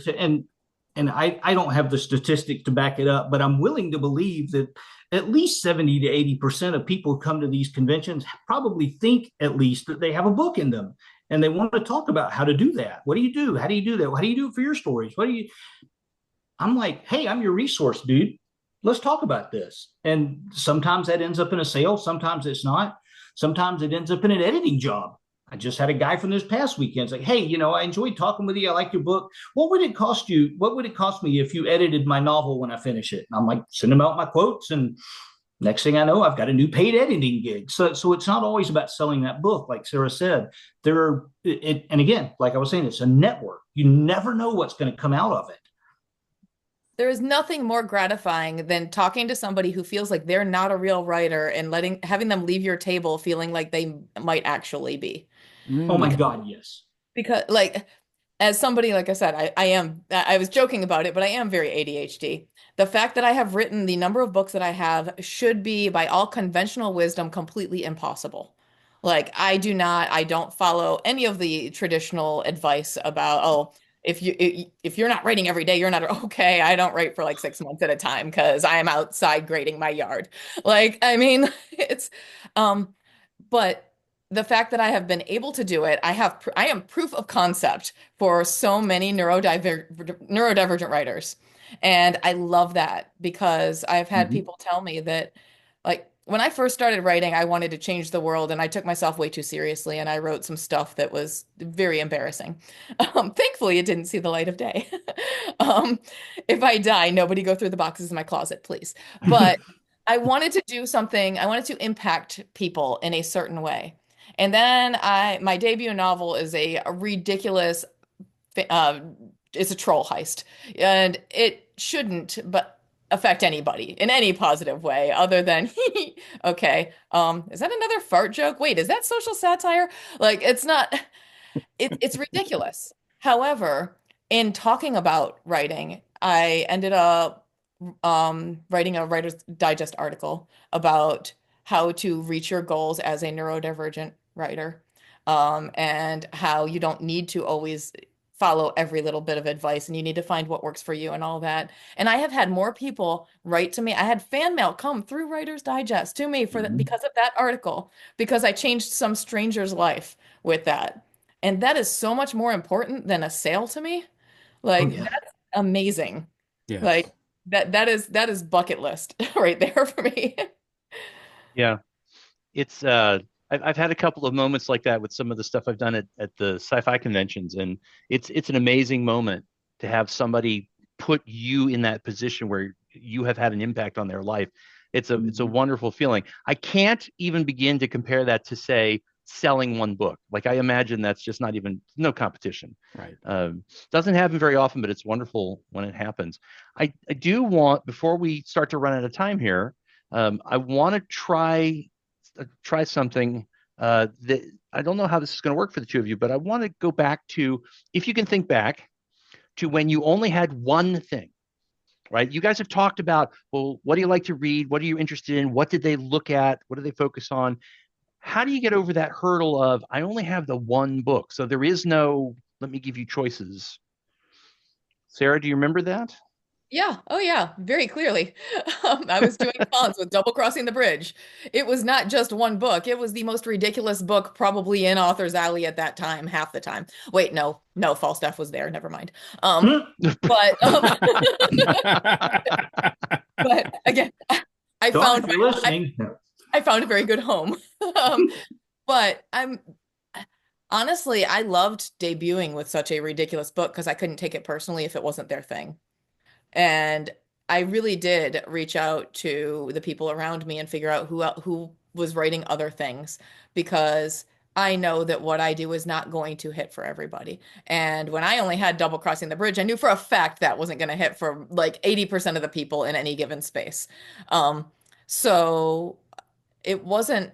and I don't have the statistics to back it up, but I'm willing to believe that at least 70 to 80% of people who come to these conventions probably think at least that they have a book in them, and they want to talk about how to do that. What do you do? How do you do that? How do you do it for your stories? I'm like, hey, I'm your resource, dude. Let's talk about this. And sometimes that ends up in a sale. Sometimes it's not. Sometimes it ends up in an editing job. I just had a guy from this past weekend. It's like, hey, I enjoyed talking with you. I like your book. What would it cost you? What would it cost me if you edited my novel when I finish it? And I'm like, send them out my quotes, and Next thing I know, I've got a new paid editing gig. So it's not always about selling that book, like Sarah said. And again, like I was saying, it's a network. You never know what's going to come out of it. There is nothing more gratifying than talking to somebody who feels like they're not a real writer and having them leave your table feeling like they might actually be. Oh my Mm. God, yes. Because like as somebody, like I said, I was joking about it, but I am very ADHD. The fact that I have written the number of books that I have should be, by all conventional wisdom, completely impossible. Like I don't follow any of the traditional advice about, oh, if you're not writing every day, you're not okay. I don't write for like 6 months at a time because I am outside grading my yard. Like, I mean, it's um but the fact that I have been able to do it, I am proof of concept for so many neurodivergent writers. And I love that because I've had Mhm. people tell me that, like, when I first started writing, I wanted to change the world and I took myself way too seriously and I wrote some stuff that was very embarrassing. Thankfully, it didn't see the light of day. Um, if I die, nobody go through the boxes in my closet, please. But I wanted to do something, I wanted to impact people in a certain way. And then my debut novel is a ridiculous, uh, it's a troll heist. And it shouldn't, but affect anybody in any positive way other than, okay, is that another fart joke? Wait, is that social satire? Like, it's not, it's ridiculous. However, in talking about writing, I ended up writing a Writer's Digest article about how to reach your goals as a neurodivergent writer, and how you don't need to always follow every little bit of advice and you need to find what works for you and all that. And I have had more people write to me. I had fan mail come through Writer's Digest to me Mhm. because of that article, because I changed some stranger's life with that. And that is so much more important than a sale to me. Oh Like, yeah. that's amazing. Yes. Like, that is bucket list right there for me. Yeah. It's I've had a couple of moments like that with some of the stuff I've done at the sci-fi conventions, and it's an amazing moment to have somebody put you in that position where you have had an impact on their life. It's a Mhm. wonderful feeling. I can't even begin to compare that to, say, selling one book. Like, I imagine that's just not even, no competition. Right. Doesn't happen very often, but it's wonderful when it happens. I do want, before we start to run out of time here, I want to try something that I don't know how this is going to work for the two of you, but I want to go back to, if you can think back to when you only had one thing, right? You guys have talked about, well, what do you like to read? What are you interested in? What did they look at? What do they focus on? How do you get over that hurdle of, I only have the one book? So there is no, let me give you choices. Sarah, do you remember that? Yeah, oh yeah, very clearly. I was doing cons with Double Crossing the Bridge. It was not just one book. It was the most ridiculous book probably in Author's Alley at that time, half the time. Wait, no, no, Falstaff was there. Never mind. But but again, I Sean, found if you're I, listening, I found a very good home. Um, but I'm honestly, I loved debuting with such a ridiculous book because I couldn't take it personally if it wasn't their thing. And I really did reach out to the people around me and figure out who was writing other things because I know that what I do is not going to hit for everybody. And when I only had Double Crossing the Bridge, I knew for a fact that wasn't going to hit for like 80% of the people in any given space. Um, so it wasn't,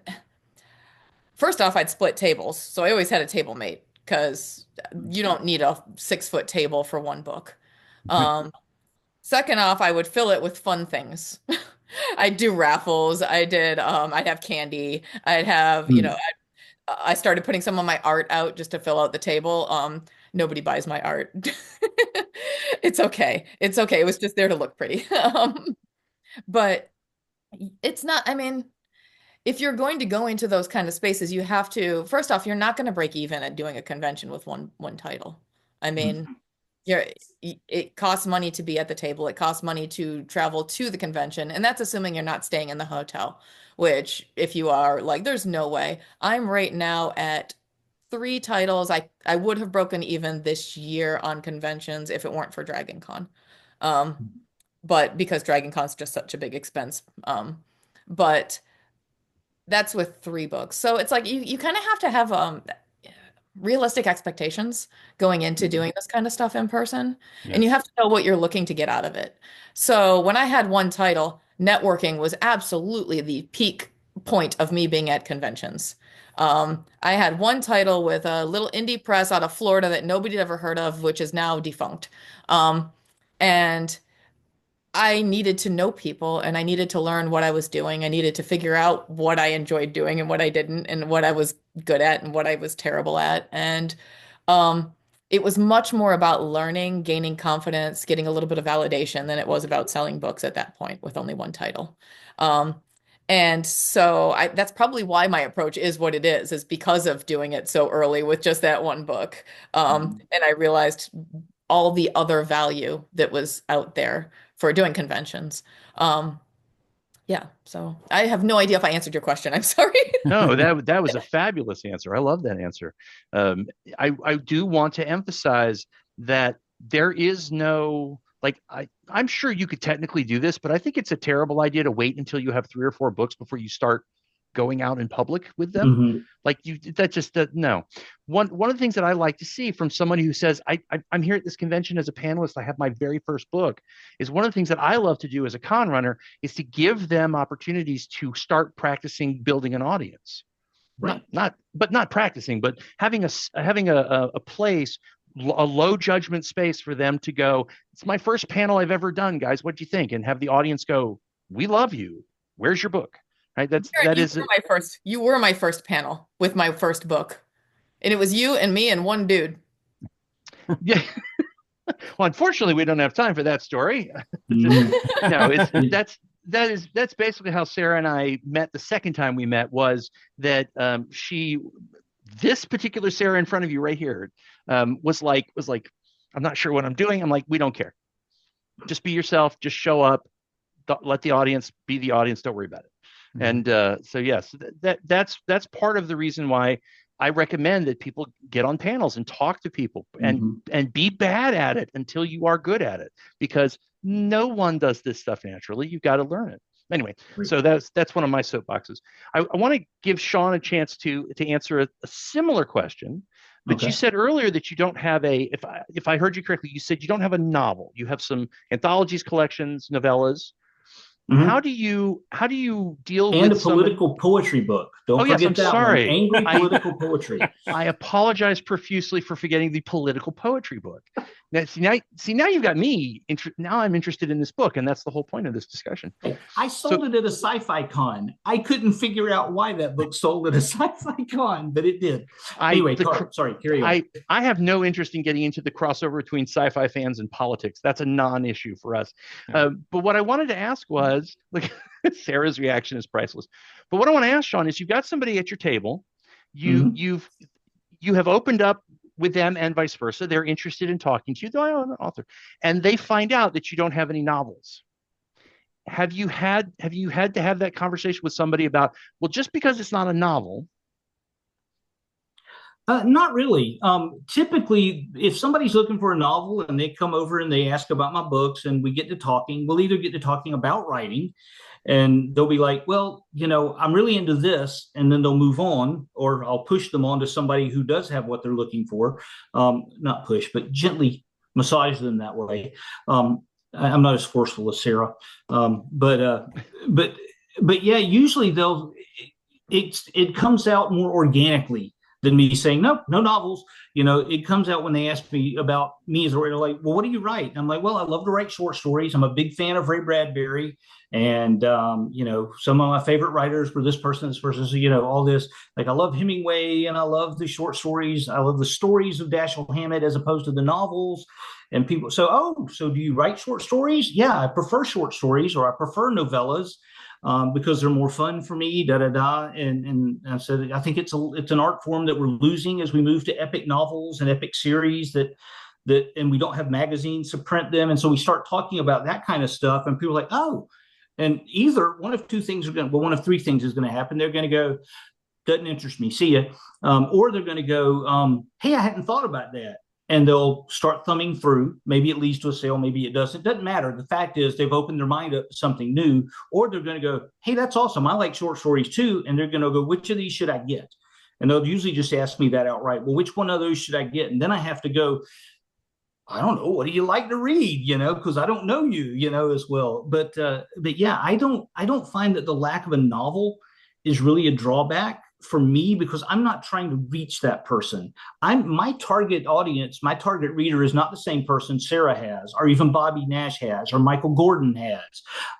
first off, I'd split tables. So I always had a table mate because you don't need a 6 foot table for one book. Um, Second off, I would fill it with fun things. I'd do raffles. I'd have candy. I'd have, I started putting some of my art out just to fill out the table. Nobody buys my art. It's okay. It's okay. It was just there to look pretty. But it's not, I mean, if you're going to go into those kind of spaces, you have to, first off, you're not going to break even at doing a convention with one title. I mean, you're it costs money to be at the table. It costs money to travel to the convention, and that's assuming you're not staying in the hotel, which if you are, like, there's no way. I'm right now at 3 titles. I would have broken even this year on conventions if it weren't for Dragon Con. Um, but because Dragon Con's just such a big expense. but that's with 3 books. So it's like you kind of have to have realistic expectations going into doing this kind of stuff in person, and you Yes. have to know what you're looking to get out of it. So when I had one title, networking was absolutely the peak point of me being at conventions. I had one title with a little indie press out of Florida that nobody had ever heard of, which is now defunct. And I needed to know people and I needed to learn what I was doing. I needed to figure out what I enjoyed doing and what I didn't, and what I was good at and what I was terrible at. And um, it was much more about learning, gaining confidence, getting a little bit of validation than it was about selling books at that point with only one title. Um, and so that's probably why my approach is what it is because of doing it so early with just that one book. And I realized all the other value that was out there for doing conventions. Um, yeah, so I have no idea if I answered your question. I'm sorry. No, that was a fabulous answer. I love that answer. Um, I do want to emphasize that there is no like I'm sure you could technically do this, but I think it's a terrible idea to wait until you have 3 or 4 books before you start going out in public with them. Mhm. Like you, that just no. One of the things that I like to see from somebody who says I'm here at this convention as a panelist, I have my very first book, is one of the things that I love to do as a con runner is to give them opportunities to start practicing building an audience. Right. Not practicing, but having a place, a low judgment space for them to go. It's my first panel I've ever done, guys. What do you think? And have the audience go, "We love you. Where's your book?" Right? That is it. You were my first panel with my first book. And it was you and me and one dude. Yeah. Well, unfortunately, we don't have time for that story. Mhm. No, that's basically how Sarah and I met the second time we met was that this particular Sarah in front of you right here was like I'm not sure what I'm doing. I'm like, we don't care. Just be yourself. Just show up. Let the audience be the audience. Don't worry about it. And so yes, that's part of the reason why I recommend that people get on panels and talk to people and be bad at it until you are good at it, because no one does this stuff naturally. You've got to learn it. Anyway, so that's one of my soapboxes. I want to give Sean a chance to answer a similar question. But Okay. you said earlier that you don't have if I heard you correctly, you said you don't have a novel. You have some anthologies, collections, novellas. How Mhm. do you deal And with a some? political poetry book. Oh Don't yes, I'm forget that one. sorry. Angry I political poetry. I apologize profusely for forgetting the political poetry book. Now you've got me. Now I'm interested in this book, and that's the whole point of this discussion. I So sold it at a sci-fi con. I couldn't figure out why that book sold at a sci-fi con, but it did. I Anyway, the sorry, carry on. I have no interest in getting into the crossover between sci-fi fans and politics. That's a non-issue for us. But what I wanted to ask was, like, Sarah's reaction is priceless. But what I want to ask, Sean, is you've got somebody at your table. Mhm. You have opened up with them and vice versa. They're interested in talking to you, though I'm an author, and they find out that you don't have any novels. Have you had to have that conversation with somebody about, well, just because it's not a novel? Not really. Typically, if somebody's looking for a novel and they come over and they ask about my books and we get to talking, we'll either get to talking about writing and they'll be like, well, I'm really into this. And then they'll move on, or I'll push them on to somebody who does have what they're looking for. Not push, but gently massage them that way. I'm not as forceful as Sarah. But yeah, usually it comes out more organically than me saying no novels. It comes out when they ask me about me as a writer, like, well, what do you write? And I'm like, well, I love to write short stories. I'm a big fan of Ray Bradbury, and some of my favorite writers were this person, so all this. Like, I love Hemingway, and I love the short stories. I love the stories of Dashiell Hammett as opposed to the novels. And people, so do you write short stories? Yeah, I prefer short stories, or I prefer novellas. Because they're more fun for me, And I said, I think it's an art form that we're losing as we move to epic novels and epic series and we don't have magazines to print them. And so we start talking about that kind of stuff, and people are like, oh, and either one of three things is going to happen. They're going to go, doesn't interest me, see ya. Or they're going to go, hey, I hadn't thought about that. and they'll start thumbing through. Maybe it leads to a sale, maybe it doesn't. It doesn't matter. The fact is they've opened their mind up to something new, or they're going to go, hey, that's awesome. I like short stories too. And they're going to go, which of these should I get? And they'll usually just ask me that outright. Well, which one of those should I get? And then I have to go, I don't know. What do you like to read? Because I don't know you, as well. But yeah, I don't find that the lack of a novel is really a drawback for me because I'm not trying to reach that person. I'm my target audience, my target reader is not the same person Sarah has, or even Bobby Nash has, or Michael Gordon has.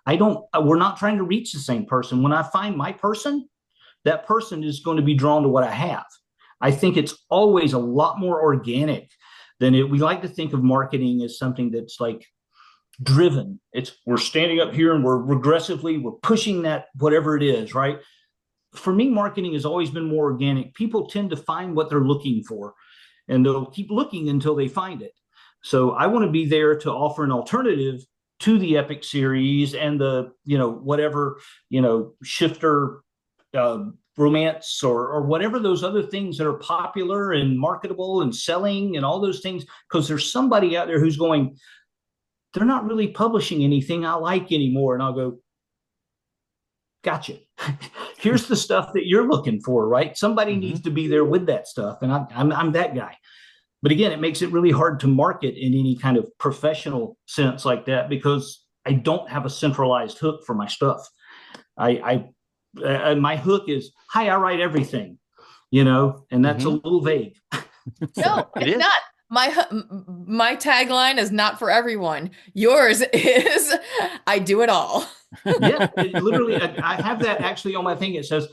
I don't. We're not trying to reach the same person. When I find my person, that person is going to be drawn to what I have. I think it's always a lot more organic than it. We like to think of marketing as something that's like driven. It's we're standing up here and we're pushing that whatever it is, right? For me, marketing has always been more organic. People tend to find what they're looking for, and they'll keep looking until they find it. So I want to be there to offer an alternative to the Epic series and the whatever shifter romance or whatever those other things that are popular and marketable and selling and all those things, because there's somebody out there who's going, they're not really publishing anything I like anymore. And I'll go, gotcha. Here's the stuff that you're looking for, right? Somebody Mm-hmm. needs to be there with that stuff. And I'm that guy. But again, it makes it really hard to market in any kind of professional sense like that because I don't have a centralized hook for my stuff. My hook is, hi, I write everything, and that's a little vague. No, It it's is. not. My tagline is not for everyone. Yours is I do it all. Yeah, literally, I have that actually on my thing. It says,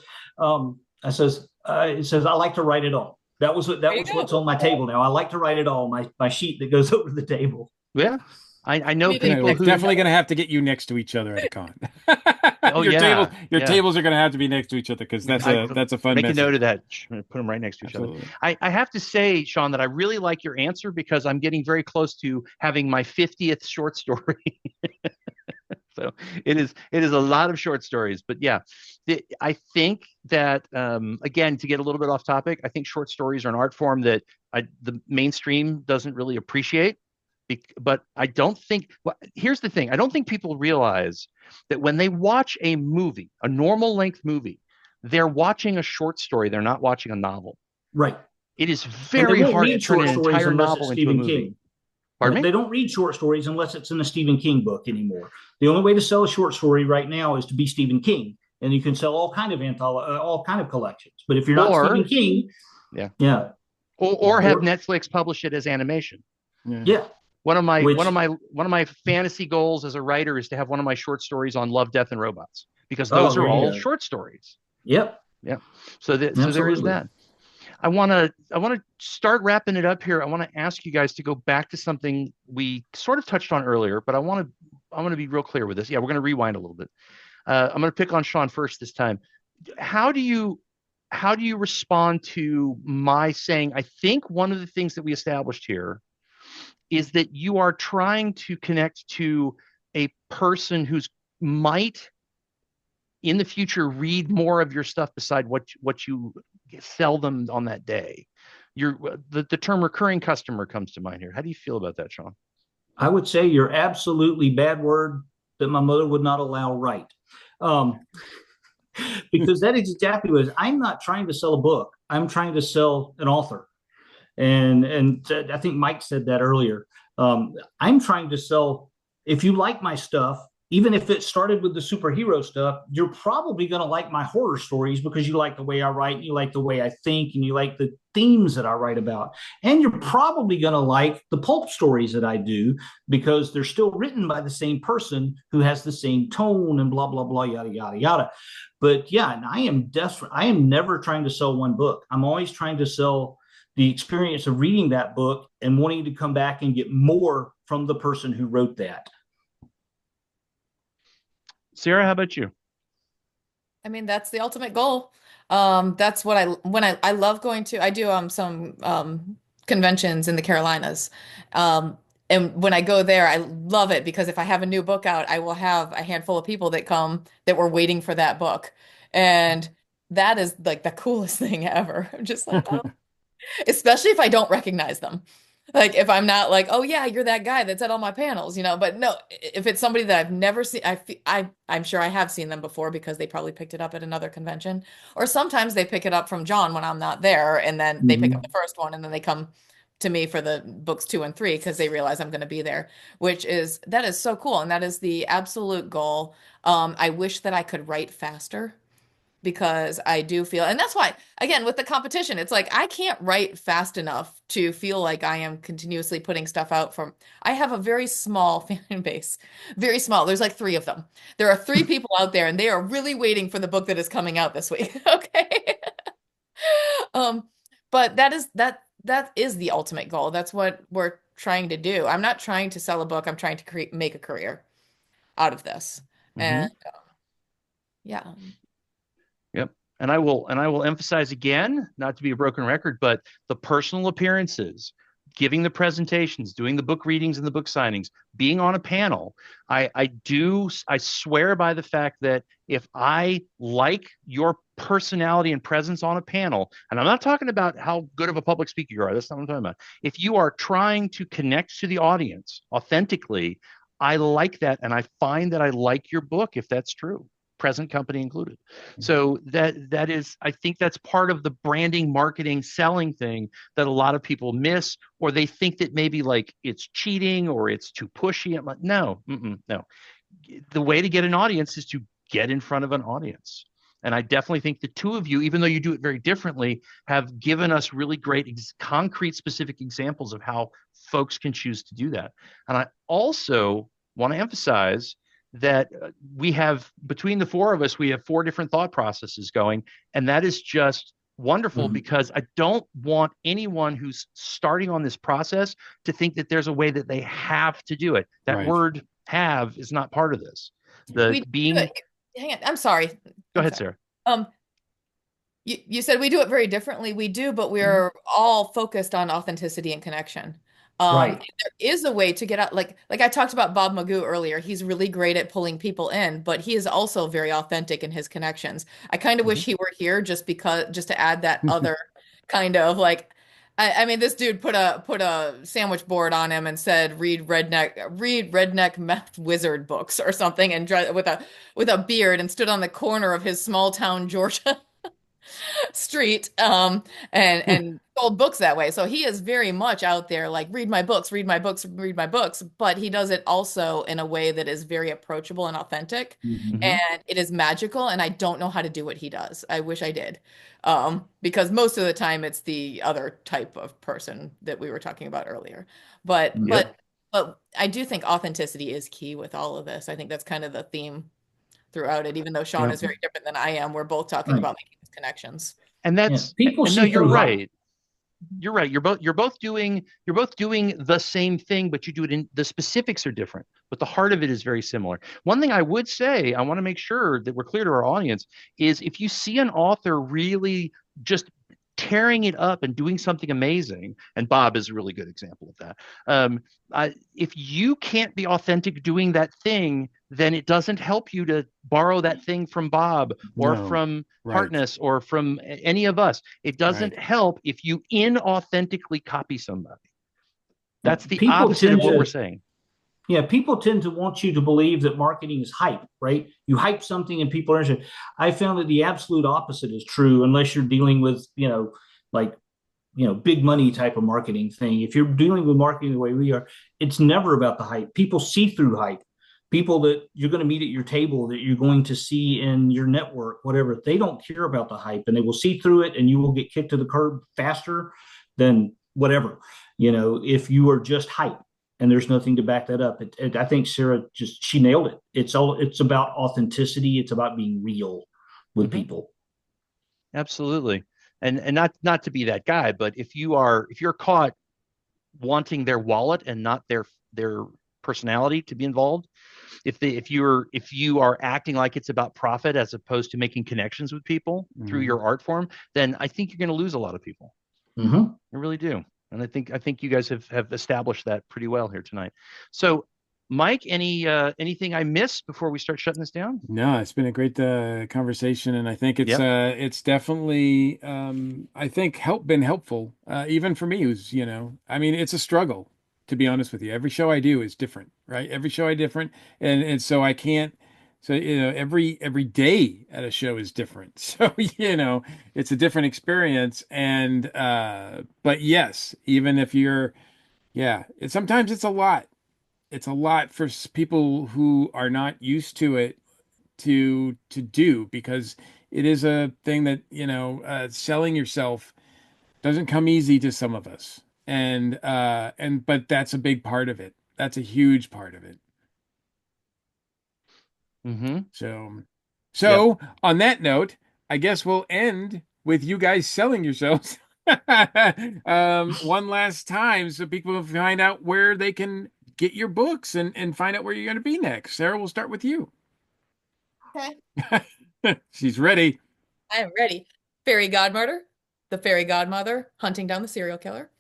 I like to write it all. That was There you what's go. on my table now. I like to write it all. My sheet that goes over the table. Yeah. I know You did people We're who definitely going to have to get you next to each other at a con. Oh, Your yeah. your Yeah. tables are going to have to be next to each other because that's a fun Make a message. note of that. Put them right next to each Absolutely. other. I have to say, Sean, that I really like your answer because I'm getting very close to having my 50th short story. So it is a lot of short stories, but yeah, I think that again, to get a little bit off topic, I think short stories are an art form that the mainstream doesn't really appreciate. But I don't think, well, here's the thing. I don't think people realize that when they watch a movie, a normal length movie, they're watching a short story. They're not watching a novel. Right. It is And they very won't hard to read turn short an stories entire unless it's novel into a Stephen movie. King. Pardon me? They don't read short stories unless it's in a Stephen King book anymore. The only way to sell a short story right now is to be Stephen King, and you can sell all kind of all kind of collections. But if you're not Or- Stephen King, Yeah. yeah, Or have Or- Netflix publish it as animation. yeah, One of my Which- one of my fantasy goals as a writer is to have one of my short stories on Love, Death, and Robots because Oh, those are there you all go. short stories. yep, So there is Absolutely. that. I want to start wrapping it up here. I want to ask you guys to go back to something we sort of touched on earlier, but I want to be real clear with this. Yeah, we're going to rewind a little bit. I'm going to pick on Sean first this time. How do you respond to my saying? I think one of the things that we established here is that you are trying to connect to a person who's might in the future read more of your stuff beside what you sell them on that day. The term recurring customer comes to mind here. How do you feel about that, Sean? I would say you're absolutely bad word that my mother would not allow right. Because that is exactly what it is. I'm not trying to sell a book. I'm trying to sell an author. And I think Mike said that earlier. I'm trying to sell, if you like my stuff, even if it started with the superhero stuff, you're probably going to like my horror stories because you like the way I write, and you like the way I think, and you like the themes that I write about. And you're probably going to like the pulp stories that I do because they're still written by the same person who has the same tone and blah, blah, blah, yada, yada, yada. But yeah, and I am desperate. I am never trying to sell one book. I'm always trying to sell the experience of reading that book and wanting to come back and get more from the person who wrote that. Sarah, how about you? I mean, that's the ultimate goal. That's what I love going to. I do some conventions in the Carolinas. And when I go there, I love it because if I have a new book out, I will have a handful of people that come that were waiting for that book. And that is like the coolest thing ever. I'm just like, oh. Especially if I don't recognize them. Like if I'm not like, oh yeah, you're that guy that's at all my panels, but no, if it's somebody that I've never seen, I'm sure I have seen them before because they probably picked it up at another convention, or sometimes they pick it up from John when I'm not there, and then they pick up Hmm. the first one, and then they come to me for the books 2 and 3 because they realize I'm going to be there, that is so cool, and that is the absolute goal. I wish that I could write faster because I do feel, and that's why, again, with the competition, it's like I can't write fast enough to feel like I am continuously putting stuff out from. I have a very small fan base, very small. There's like 3 of them. There are 3 people out there, and they are really waiting for the book that is coming out this week. Okay. Um, but that is the ultimate goal. That's what we're trying to do. I'm not trying to sell a book. I'm trying to make a career out of this. Mm-hmm. And yeah. Yep. And I will emphasize again, not to be a broken record, but the personal appearances, giving the presentations, doing the book readings and the book signings, being on a panel. I swear by the fact that if I like your personality and presence on a panel, and I'm not talking about how good of a public speaker you are, that's not what I'm talking about. If you are trying to connect to the audience authentically, I like that. And I find that I like your book if that's true, present company included. So that is, I think that's part of the branding, marketing, selling thing that a lot of people miss, or they think that maybe like it's cheating or it's too pushy. I'm like, no, no. The way to get an audience is to get in front of an audience. And I definitely think the 2 of you, even though you do it very differently, have given us really great, concrete, specific examples of how folks can choose to do that. And I also want to emphasize that we have, between the 4 of us, we have 4 different thought processes going. And that is just wonderful Hmm. because I don't want anyone who's starting on this process to think that there's a way that they have to do it. That Right. word have is not part of this. We The do being, it. Hang on. I'm sorry. go I'm ahead, sorry. Sarah. Um, you said we do it very differently. We do, but Hmm. we're all focused on authenticity and connection. And Right. there is a way to get out. Like I talked about Bob Magoo earlier. He's really great at pulling people in, but he is also very authentic in his connections. I kind of Mhm. wish he were here just to add that other kind of like. I mean, this dude put a sandwich board on him and said, read redneck meth wizard books or something, and with a beard, and stood on the corner of his small town Georgia street, and sold books that way. So he is very much out there like, read my books, read my books, read my books, but he does it also in a way that is very approachable and authentic, Hmm. Mhm. and it is magical, and I don't know how to do what he does. I wish I did. Because most of the time it's the other type of person that we were talking about earlier. But Yep. but but I do think authenticity is key with all of this. I think that's kind of the theme throughout it, even though Sean Yep. is very different than I am. We're both talking Right. about making these connections. And Yeah. that's, People and no, see you're through hype. right. You're right. You're both doing the same thing, but you do it in the specifics are different, but the heart of it is very similar. One thing I would say, I want to make sure that we're clear to our audience, is if you see an author really just tearing it up and doing something amazing, and Bob is a really good example of that. If you can't be authentic doing that thing, then it doesn't help you to borrow that thing from Bob or No. from Right. Hartness or from any of us. It doesn't Right. help if you inauthentically copy somebody. Yeah. That's the People opposite of tend what we're to saying. Yeah, people tend to want you to believe that marketing is hype, right? You hype something and people are interested. I found that the absolute opposite is true unless you're dealing with, like, big money type of marketing thing. If you're dealing with marketing the way we are, it's never about the hype. People see through hype. People that you're going to meet at your table, that you're going to see in your network, whatever, they don't care about the hype and they will see through it, and you will get kicked to the curb faster than whatever, if you are just hype and there's nothing to back that up. I think Sarah she nailed it. It's about authenticity. It's about being real with Mhm. people. Absolutely. And not to be that guy, but if you're caught wanting their wallet and not their personality to be involved, if you are acting like it's about profit as opposed to making connections with people through Mhm. your art form, then I think you're going to lose a lot of people. Mm-hmm. I really do. And I think you guys have established that pretty well here tonight. So Mike, anything I missed before we start shutting this down? No, it's been a great conversation, and I think Yep. it's definitely I think been helpful even for me who's I mean it's a struggle to be honest with you. Every show I do is different, right? Every show I different, and so I can't so every day at a show is different. So it's a different experience, and but yes, even if you're sometimes it's a lot. It's a lot for people who are not used to it to do because it is a thing that selling yourself doesn't come easy to some of us and but that's a big part of it. That's a huge part of it. Mm-hmm. So Yep. so on that note, I guess we'll end with you guys selling yourselves one last time so people can find out where they can get your books and find out where you're going to be next. Sarah, we'll start with you. Okay, She's ready. I am ready. Fairy Godmother, the Fairy Godmother, Hunting Down the Serial Killer,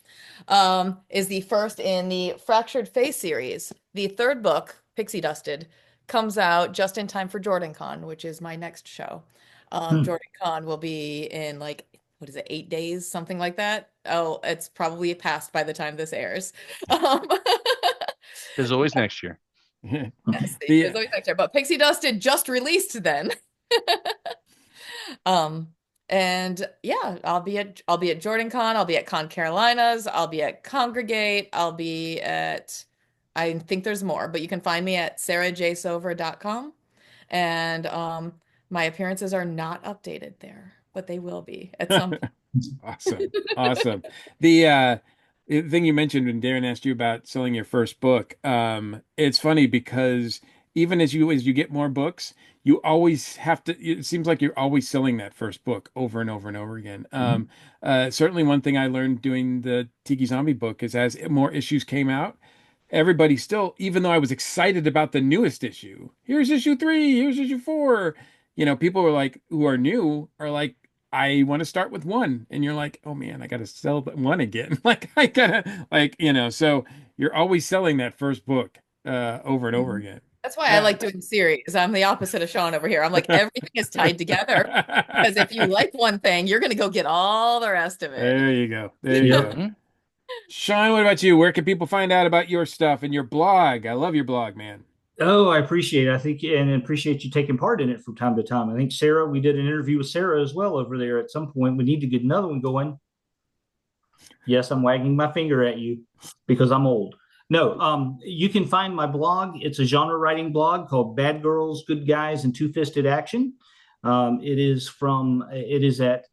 is the first in the Fractured Face series. The third book, Pixie Dusted, comes out just in time for Jordan Con, which is my next show. Hmm. Jordan Con will be in like, what is it, 8 days, something like that. Oh, it's probably past by the time this airs. Um, There's always next year. yes, there's The always next year, but Pixie Dusted just released then. Um, and yeah, I'll be at Jordan Con, I'll be at Con Carolinas, I'll be at Congregate, I'll be at I think there's more, but you can find me at sarahjsover.com. And my appearances are not updated there, but they will be at some point. awesome. Awesome. The thing you mentioned when Darren asked you about selling your first book, it's funny because even as you get more books, you always have to, it seems like you're always selling that first book over and over and over again. Certainly one thing I learned doing the Tiki Zombie book is as more issues came out, everybody still, even though I was excited about the newest issue, here's issue 3, here's issue 4, people were like, who are new are like, I want to start with 1. And you're like, oh man, I got to sell that 1 again. Like, I gotta, like, so you're always selling that first book over and over again. That's why I Yeah. like doing series. I'm the opposite of Sean over here. I'm like, everything is tied together because if you like one thing, you're going to go get all the rest of it. There you go. There you Yep. go. Mhm. Sean, what about you? Where can people find out about your stuff and your blog? I love your blog, man. Oh, I appreciate it. I think and appreciate you taking part in it from time to time. I think Sarah, we did an interview with Sarah as well over there at some point. We need to get another one going. Yes, I'm wagging my finger at you because I'm old. No, you can find my blog. It's a genre writing blog called Bad Girls, Good Guys, and Two Fisted Action. It is at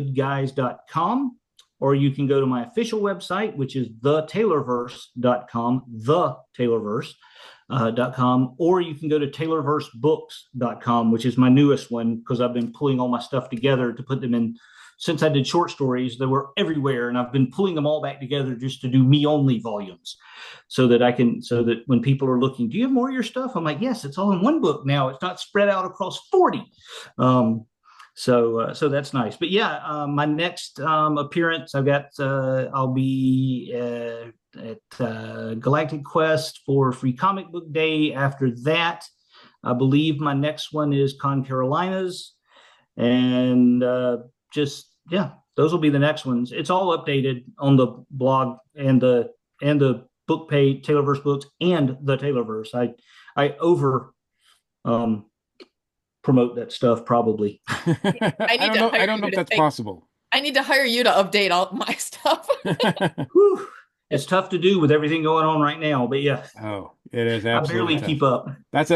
www.badgirlsgoodguys.com, or you can go to my official website, which is thetaylorverse.com, thetaylorverse.com, or you can go to taylorversebooks.com, which is my newest one because I've been pulling all my stuff together to put them in. Since I did short stories, they were everywhere, and I've been pulling them all back together just to do me only volumes, so that when people are looking, do you have more of your stuff? I'm like, yes, it's all in one book now. It's not spread out across 40. So that's nice. But yeah, my next appearance, I'll be at Galactic Quest for Free Comic Book Day. After that, I believe my next one is Con Carolinas, and just yeah, those will be the next ones. It's all updated on the blog and the book page, Taylorverse Books, and the Taylorverse. I over um, promote that stuff probably. I I need don't to know. hire I don't you know if to that's take, possible. I need to hire you to update all my stuff. Whew. It's tough to do with everything going on right now, but yeah, Oh, it is I absolutely barely tough. keep up.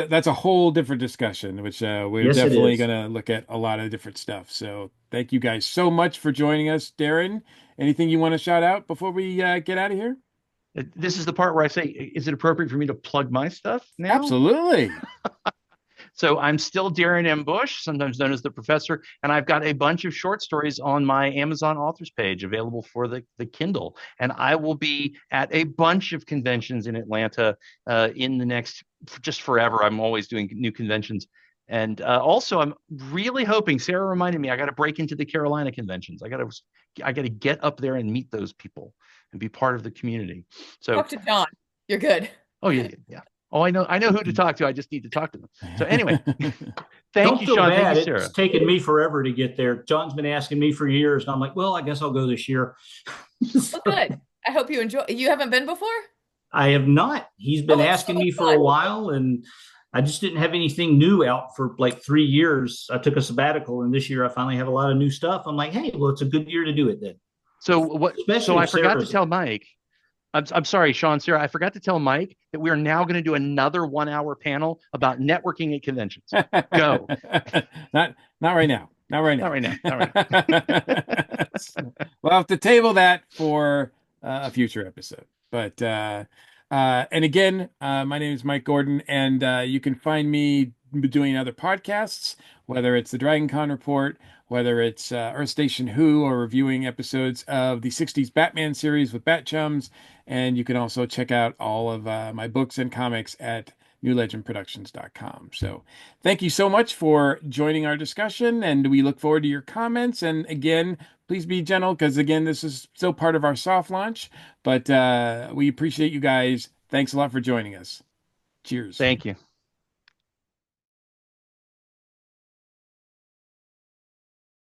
That's a whole different discussion, which we're Yes, it definitely is. gonna look at a lot of different stuff. So thank you guys so much for joining us, Darren. Anything you want to shout out before we get out of here? This is the part where I say, is it appropriate for me to plug my stuff now? Absolutely. So I'm still Darren M. Bush, sometimes known as the Professor, and I've got a bunch of short stories on my Amazon authors page available for the Kindle. And I will be at a bunch of conventions in Atlanta in the next just forever. I'm always doing new conventions. And also, I'm really hoping Sarah reminded me I got to break into the Carolina conventions. I got to get up there and meet those people and be part of the community. So, Talk to John. You're good. oh yeah, yeah, yeah. Oh, I know who to talk to. I just need to talk to them. So anyway, thank Don't you, feel Sean. Thank you, bad. It's Sarah. taken me forever to get there. John's been asking me for years, and I'm like, well, I guess I'll go this year. Well, So, good. I hope you enjoy. You haven't been before? I have not. He's been Oh, it's asking so me for a fun. while, and I just didn't have anything new out for like 3 years. I took a sabbatical, and this year I finally have a lot of new stuff. I'm like, hey, well, it's a good year to do it then, So what? So especially I if forgot to Sarah's tell there. Mike. I'm sorry, Sean, Sarah. I forgot to tell Mike that we are now going to do another 1 hour panel about networking at conventions. Go. Not not right now. Not right Not now. right now. Not right now. We'll have to table that for a future episode. But and again, my name is Mike Gordon, and you can find me doing other podcasts, whether it's the Dragon Con Report, whether it's Earth Station Who, or reviewing episodes of the '60s Batman series with Bat Chums. And you can also check out all of my books and comics at newlegendproductions.com. So thank you so much for joining our discussion, and we look forward to your comments. And again, please be gentle because, again, this is still part of our soft launch, but we appreciate you guys. Thanks a lot for joining us. Cheers. Thank you.